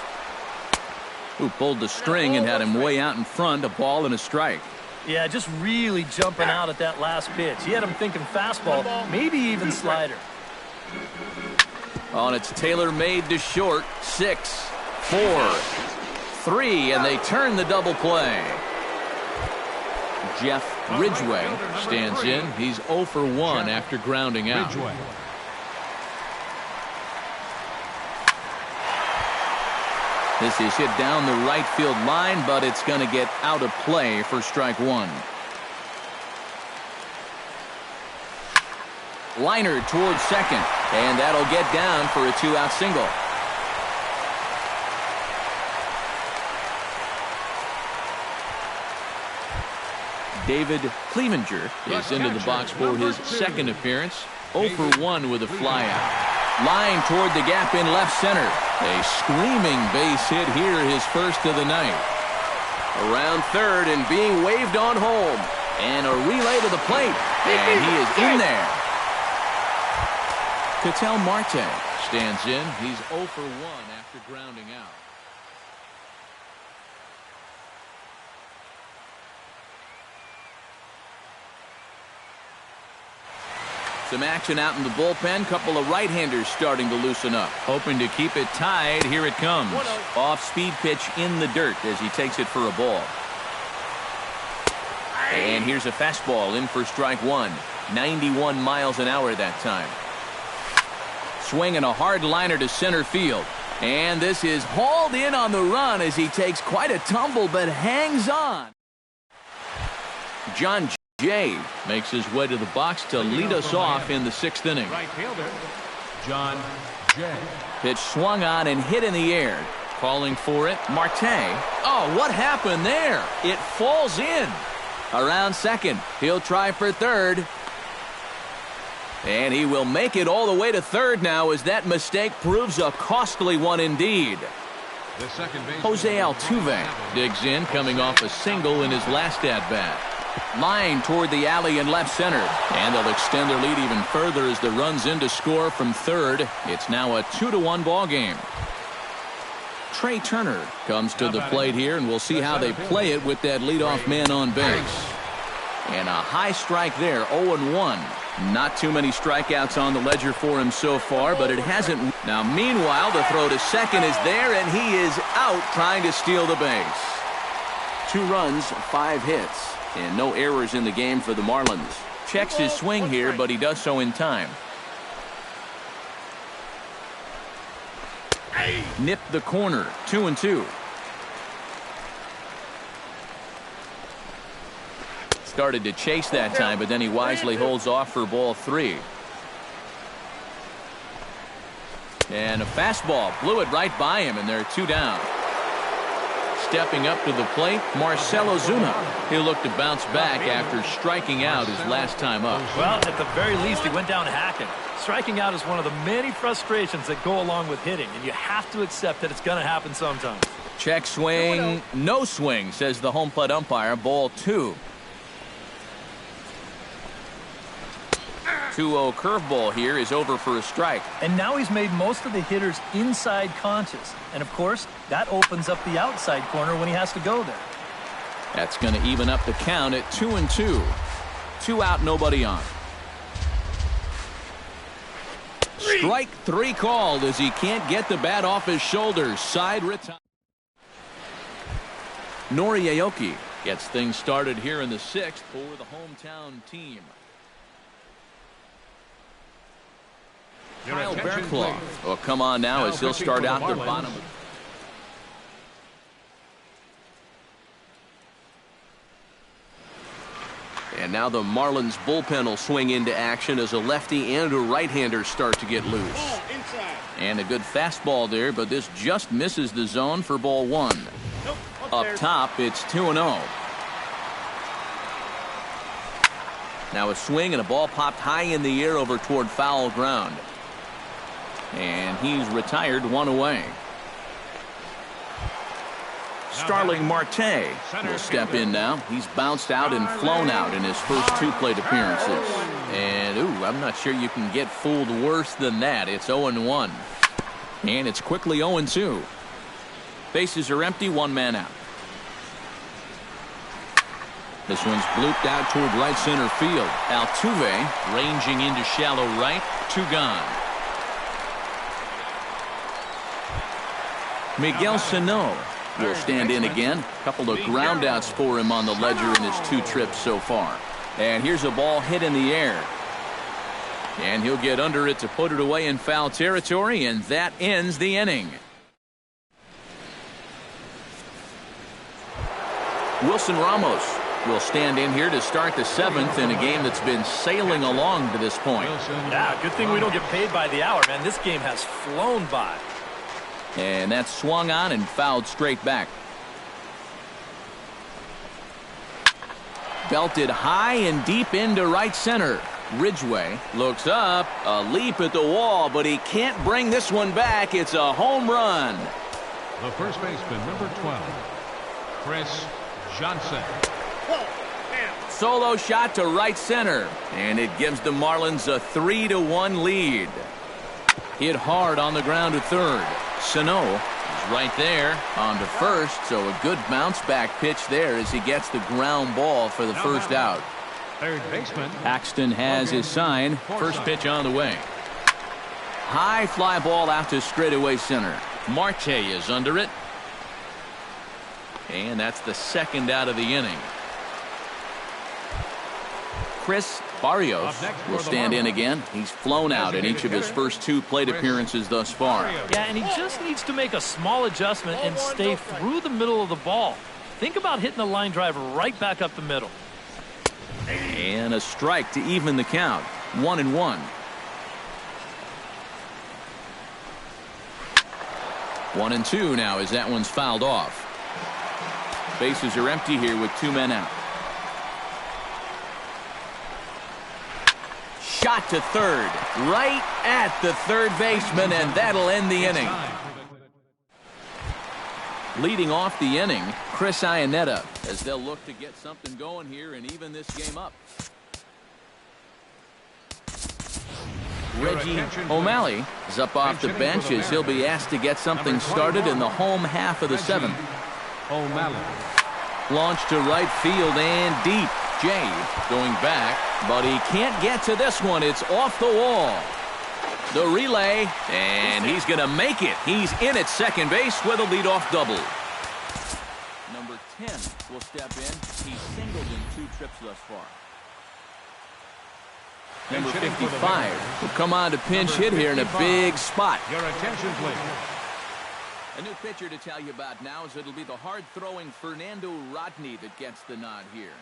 Who pulled the string and had him way out in front, a ball and a strike. Yeah, just really jumping out at that last pitch. He had him thinking fastball, maybe even slider. Oh, and it's tailor-made to short. 6, 4, 3, and they turn the double play. Jeff Ridgway stands in. He's 0 for 1 after grounding out. This is hit down the right field line, but it's going to get out of play for strike 1. Liner towards second, and that'll get down for a 2-out single. David Clevenger is into the box for his second appearance. 0 for 1 with a flyout. Line toward the gap in left center. A screaming base hit here, his first of the night. Around third and being waved on home. And a relay to the plate. And he is in there. Ketel Marte stands in. He's 0 for 1 after grounding out. Some action out in the bullpen. Couple of right-handers starting to loosen up. Hoping to keep it tied. Here it comes. Off-speed pitch in the dirt as he takes it for a ball. And here's a fastball in for strike one. 91 miles an hour that time. Swinging a hard liner to center field. And this is hauled in on the run as he takes quite a tumble but hangs on. John Jay makes his way to the box to lead us off in the sixth inning. Right fielder, John Jay. Pitch swung on and hit in the air. Calling for it, Marte. Oh, what happened there? It falls in. Around second. He'll try for third. And he will make it all the way to third now as that mistake proves a costly one indeed. The second base Jose Altuve digs in, coming off a single in his last at-bat. Line toward the alley in left center. And they'll extend their lead even further as the run's in to score from third. It's now a 2-1 ball game. Trey Turner comes to the plate here, and we'll see how they play it with that leadoff man on base. And a high strike there, 0-1. Not too many strikeouts on the ledger for him so far, but it hasn't. Now, meanwhile, the throw to second is there, and he is out trying to steal the base. 2 runs, 5 hits, and no errors in the game for the Marlins. Checks his swing here, but he does so in time. Nipped the corner, 2-2. Started to chase that time, but then he wisely holds off for ball 3. And a fastball blew it right by him, and they're 2 down. Stepping up to the plate, Marcell Ozuna. He'll look to bounce back after striking out his last time up. Well, at the very least, he went down hacking. Striking out is one of the many frustrations that go along with hitting, and you have to accept that it's going to happen sometimes. Check swing, no swing, says the home plate umpire. Ball 2. 2-0 curveball here is over for a strike. And now he's made most of the hitters inside conscious. And, of course, that opens up the outside corner when he has to go there. That's going to even up the count at 2-2. 2 out, nobody on. Strike 3 called as he can't get the bat off his shoulders. Side retire. Nori Aoki gets things started here in the 6th for the hometown team. Kyle Bearclaw will come on now as he'll start out the bottom. And now the Marlins bullpen will swing into action as a lefty and a right-hander start to get loose. And a good fastball there, but this just misses the zone for ball 1. Up top, it's 2-0. Now a swing and a ball popped high in the air over toward foul ground. And he's retired, 1 away. Starling Marte will step in now. He's bounced out and flown out in his first 2 plate appearances. And, I'm not sure you can get fooled worse than that. It's 0-1. And it's quickly 0-2. Bases are empty, 1 man out. This one's blooped out toward right center field. Altuve ranging into shallow right. 2 gone. Miguel Sano will stand in again. A couple of groundouts for him on the ledger in his 2 trips so far. And here's a ball hit in the air. And he'll get under it to put it away in foul territory, and that ends the inning. Wilson Ramos will stand in here to start the 7th in a game that's been sailing along to this point. Yeah, good thing we don't get paid by the hour, man. This game has flown by. And that's swung on and fouled straight back. Belted high and deep into right center. Ridgway looks up, a leap at the wall, but he can't bring this one back. It's a home run. The first baseman, number 12, Chris Johnson. Solo shot to right center, and it gives the Marlins a 3-1 lead. Hit hard on the ground to third. Sano is right there on to first, so a good bounce back pitch there as he gets the ground ball for the first out. Third baseman. Paxton has his sign. First pitch on the way. High fly ball out to straightaway center. Marte is under it. And that's the second out of the inning. Chris Barrios will stand in again. He's flown out in each of his first 2 plate appearances thus far. Yeah, and he just needs to make a small adjustment and stay through the middle of the ball. Think about hitting a line drive right back up the middle. And a strike to even the count. 1-1. 1-2 now as that one's fouled off. Bases are empty here with 2 men out. Shot to third, right at the third baseman, and that'll end the inning. Leading off the inning, Chris Iannetta, as they'll look to get something going here and even this game up. Reggie O'Malley is up off the bench as he'll be asked to get something started in the home half of the 7th. O'Malley. Launched to right field and deep. Jay going back, but he can't get to this one. It's off the wall. The relay, and he's going to make it. He's in at second base with a leadoff double. Number 10 will step in. He's singled in 2 trips thus far. Number 55 will come on to pinch hit here in a big spot. Your attention, please. A new pitcher to tell you about now is it'll be the hard-throwing Fernando Rodney that gets the nod here.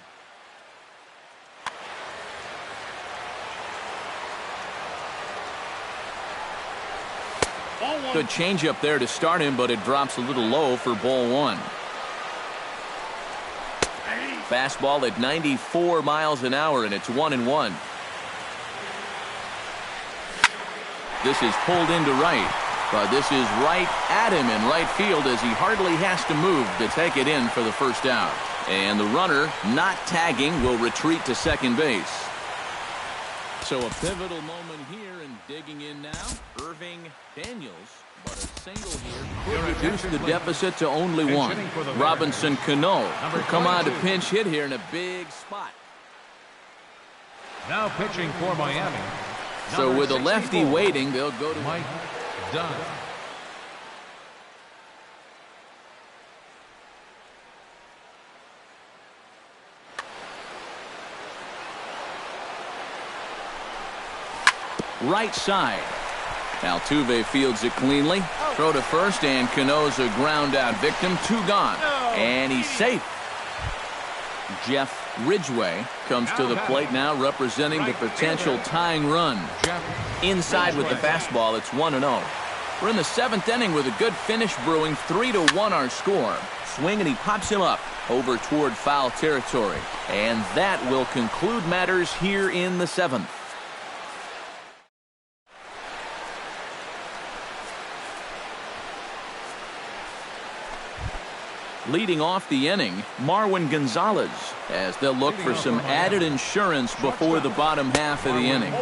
Good changeup there to start him, but it drops a little low for ball 1. Fastball at 94 miles an hour, and it's 1-1. This is pulled into right, but this is right at him in right field as he hardly has to move to take it in for the first out. And the runner, not tagging, will retreat to second base. So a pivotal moment here, and digging in now, Irving Daniels, but a single here could reduce the deficit to only 1. Robinson Cano will come on to pinch hit here in a big spot. Now pitching for Miami. So with a lefty waiting, they'll go to Mike Dunn. right side. Altuve fields it cleanly. Throw to first, and Cano's a ground out victim. 2 gone. And he's safe. Jeff Ridgway comes to the plate now, representing the potential tying run. Inside with the fastball, it's 1-0. We're in the 7th inning with a good finish brewing. 3-1 our score. Swing, and he pops him up over toward foul territory. And that will conclude matters here in the 7th. Leading off the inning, Marwin Gonzalez, as they'll look for some added insurance before the bottom half of the inning.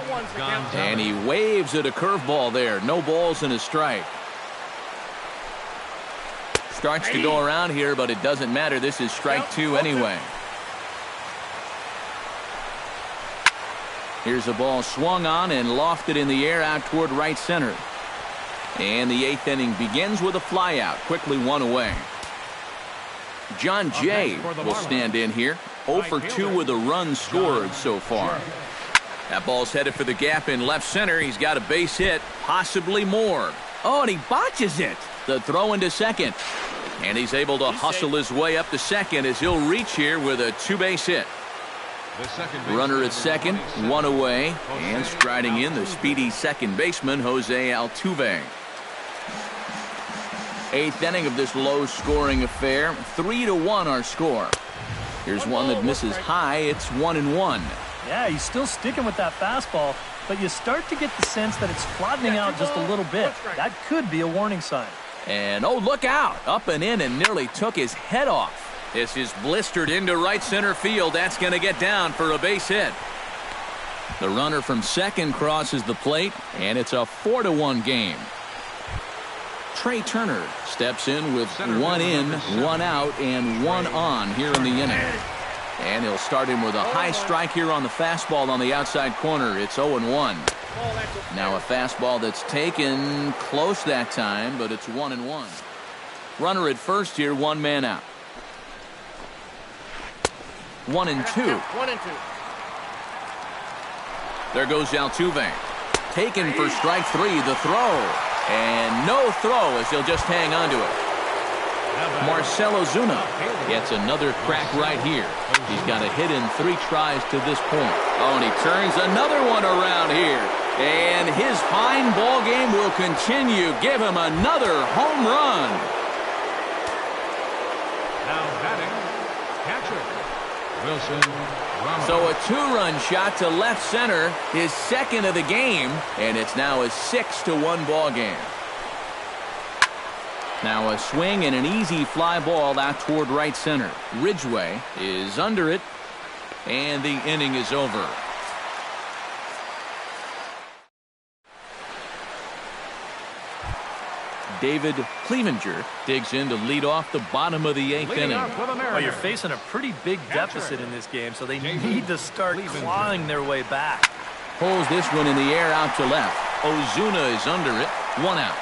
And he waves at a curveball there. No balls and a strike. Starts to go around here, but it doesn't matter. This is strike 2 anyway. Here's a ball swung on and lofted in the air out toward right center. And the 8th inning begins with a flyout. Quickly 1 away. John Jay will stand in here. 0 for 2 with a run scored so far. That ball's headed for the gap in left center. He's got a base hit, possibly more. Oh, and he botches it. The throw into second. And he's able to hustle his way up to second as he'll reach here with a 2-base hit. Runner at second, 1 away. And striding in, the speedy second baseman, Jose Altuve. 8th inning of this low-scoring affair. 3-1 our score. Here's one that misses high. It's 1-1. Yeah, he's still sticking with that fastball, but you start to get the sense that it's flattening out just a little bit. That could be a warning sign. And, oh, look out. Up and in and nearly took his head off. This is blistered into right center field. That's going to get down for a base hit. The runner from second crosses the plate, and it's a 4-1 game. Trey Turner steps in with 1 in, 1 out, and 1 on here in the inning. And he'll start him with a high strike here on the fastball on the outside corner. It's 0-1. Now a fastball that's taken close that time, but it's 1-1. Runner at first here, one man out. 1-2. There goes Altuve. Taken for strike three, the throw. And no throw as he'll just hang on to it. Marcell Ozuna gets another crack right here. He's got a hit in 3 tries to this point. Oh, and he turns another one around here. And his fine ball game will continue. Give him another home run. Now batting, catcher, Wilson Ramos. So a 2-run shot to left center, his second of the game, and it's now a 6-1 ball game. Now a swing and an easy fly ball out toward right center. Ridgway is under it, and the inning is over. David Clevenger digs in to lead off the bottom of the 8th inning. Well, you're facing a pretty big deficit in this game, so they need to start clawing their way back. Pulls this one in the air out to left. Ozuna is under it. 1 out.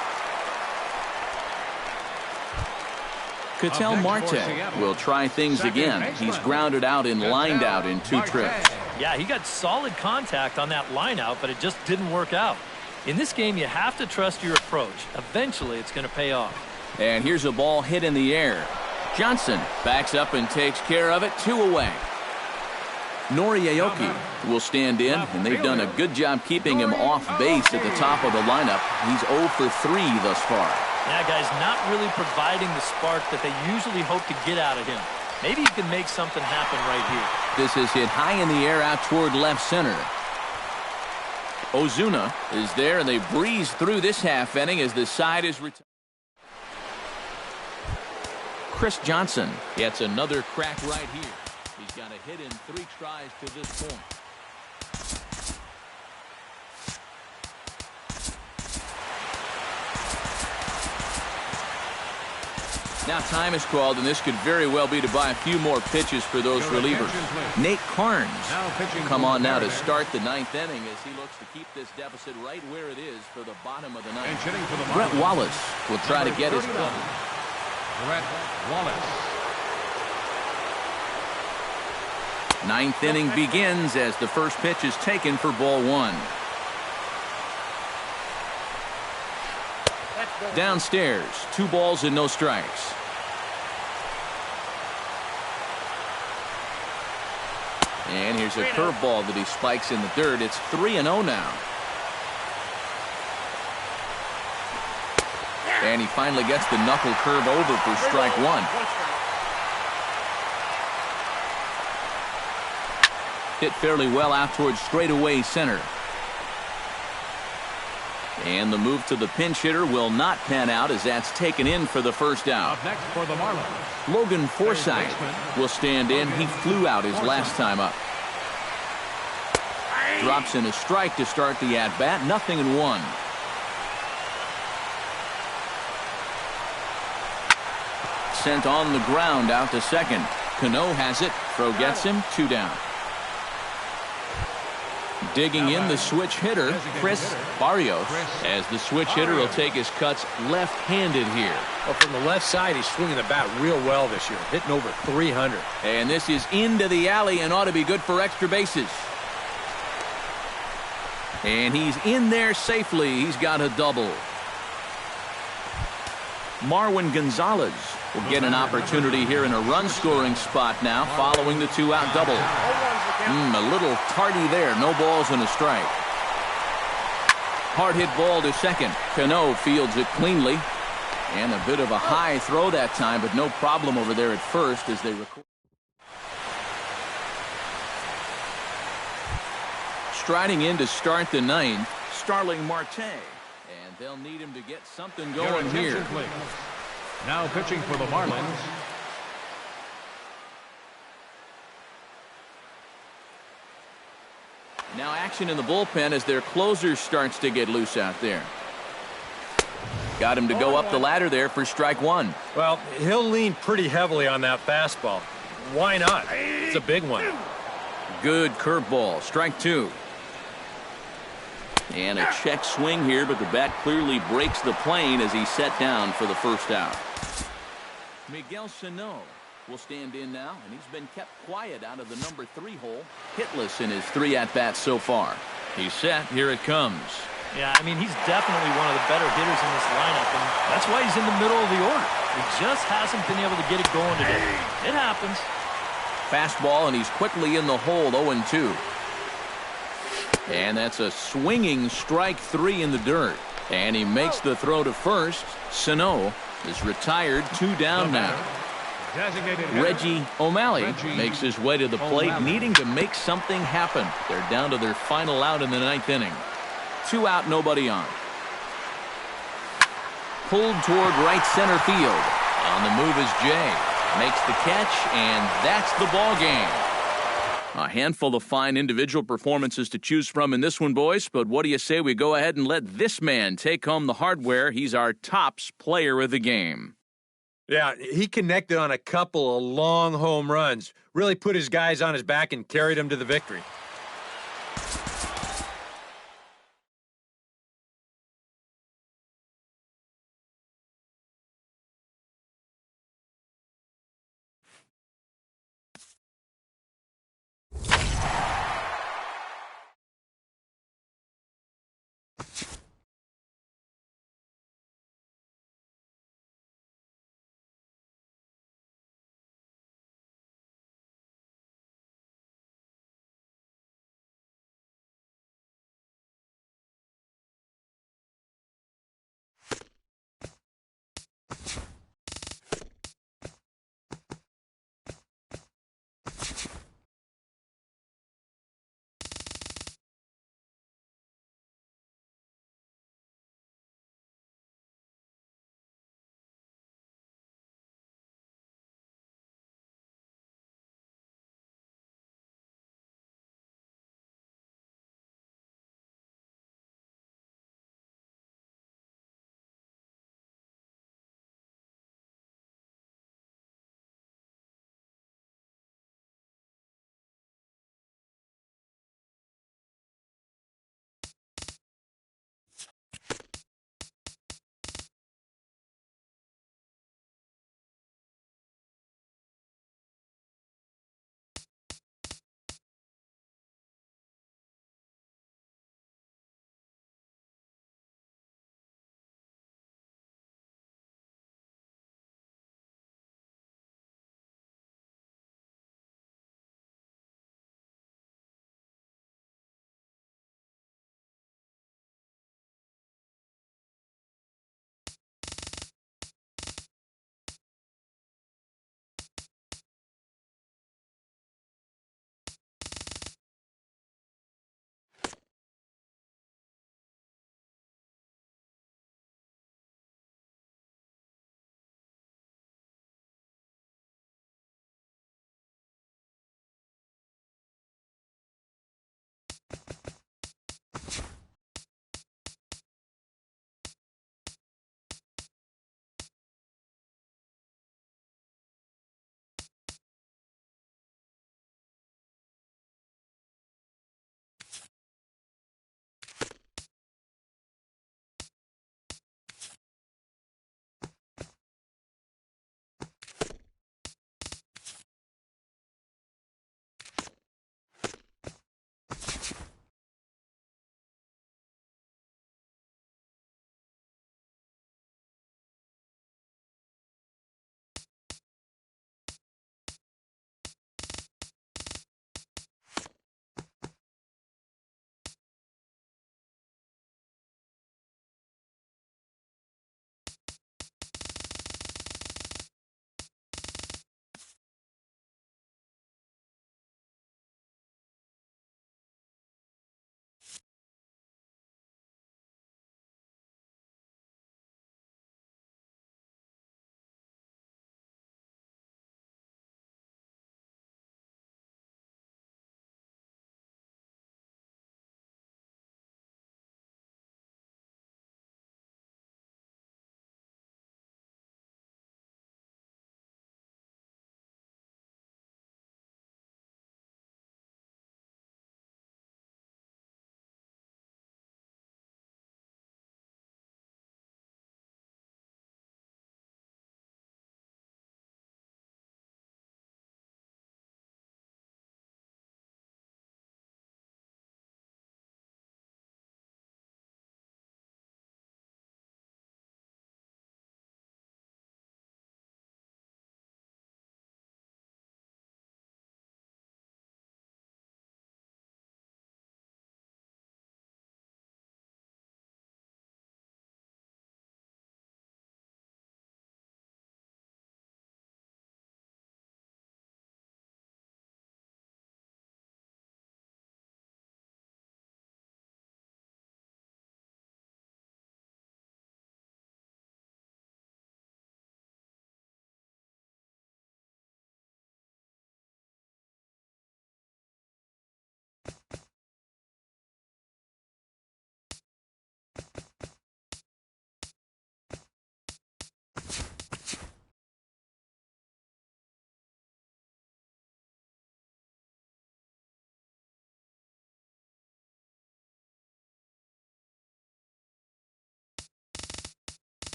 Ketel Marte will try things again. He's grounded out and lined out in 2 trips. Yeah, he got solid contact on that line out, but it just didn't work out. In this game, you have to trust your approach. Eventually, it's going to pay off. And here's a ball hit in the air. Johnson backs up and takes care of it. 2 away. Noriaoki will stand in, and they've done a good job keeping him off base at the top of the lineup. He's 0 for 3 thus far. Yeah, guys, not really providing the spark that they usually hope to get out of him. Maybe he can make something happen right here. This is hit high in the air out toward left center. Ozuna is there, and they breeze through this half inning as the side is retired. Chris Johnson gets another crack right here. He's got a hit in 3 tries to this point. Now time is called, and this could very well be to buy a few more pitches for those relievers. Nate Carnes will come on now to start the 9th inning as he looks to keep this deficit right where it is for the bottom of the 9th. Brett Wallace will try to get his cut. Brett Wallace. 9th inning begins as the first pitch is taken for ball 1. Downstairs, 2 balls and no strikes. And here's a curveball that he spikes in the dirt. It's 3-0 now. And he finally gets the knuckle curve over for strike 1. Hit fairly well out towards straightaway center. And the move to the pinch hitter will not pan out as that's taken in for the first out. Up next for the Marlins, Logan Forsythe will stand in. He flew out his last time up. Drops in a strike to start the at-bat. 0-1. Sent on the ground out to second. Cano has it. Throw gets him. 2 down. Digging in the switch hitter, Chris Barrios, as the switch hitter will take his cuts left-handed here. Well, from the left side, he's swinging the bat real well this year, hitting over 300. And this is into the alley and ought to be good for extra bases. And he's in there safely. He's got a double. Marwin Gonzalez will get an opportunity here in a run-scoring spot now following the 2-out double. A little tardy there. No balls and a strike. Hard hit ball to second. Cano fields it cleanly. And a bit of a high throw that time, but no problem over there at first as they record. Striding in to start the 9th, Starling Marte. And they'll need him to get something going here. Please. Now pitching for the Marlins, now action in the bullpen as their closer starts to get loose out there. Got him to go up the ladder there for strike 1. Well, he'll lean pretty heavily on that fastball. Why not? That's a big one. Good curveball, strike two. And a check swing here, but the bat clearly breaks the plane as he's set down for the first out. Miguel Sano will stand in now, and he's been kept quiet out of the number 3 hole, hitless in his 3 at-bats so far. He's set, here it comes. Yeah, I mean, he's definitely one of the better hitters in this lineup, and that's why he's in the middle of the order. He just hasn't been able to get it going today. It happens. Fastball, and he's quickly in the hole, 0-2. And that's a swinging strike 3 in the dirt. And he makes the throw to first. Sano is retired, 2 down now. Reggie O'Malley makes his way to the plate, needing to make something happen. They're down to their final out in the 9th inning. 2 out, nobody on. Pulled toward right center field. On the move is Jay. Makes the catch, and that's the ball game. A handful of fine individual performances to choose from in this one, boys, but what do you say we go ahead and let this man take home the hardware? He's our tops player of the game. Yeah, he connected on a couple of long home runs. Really put his guys on his back and carried them to the victory.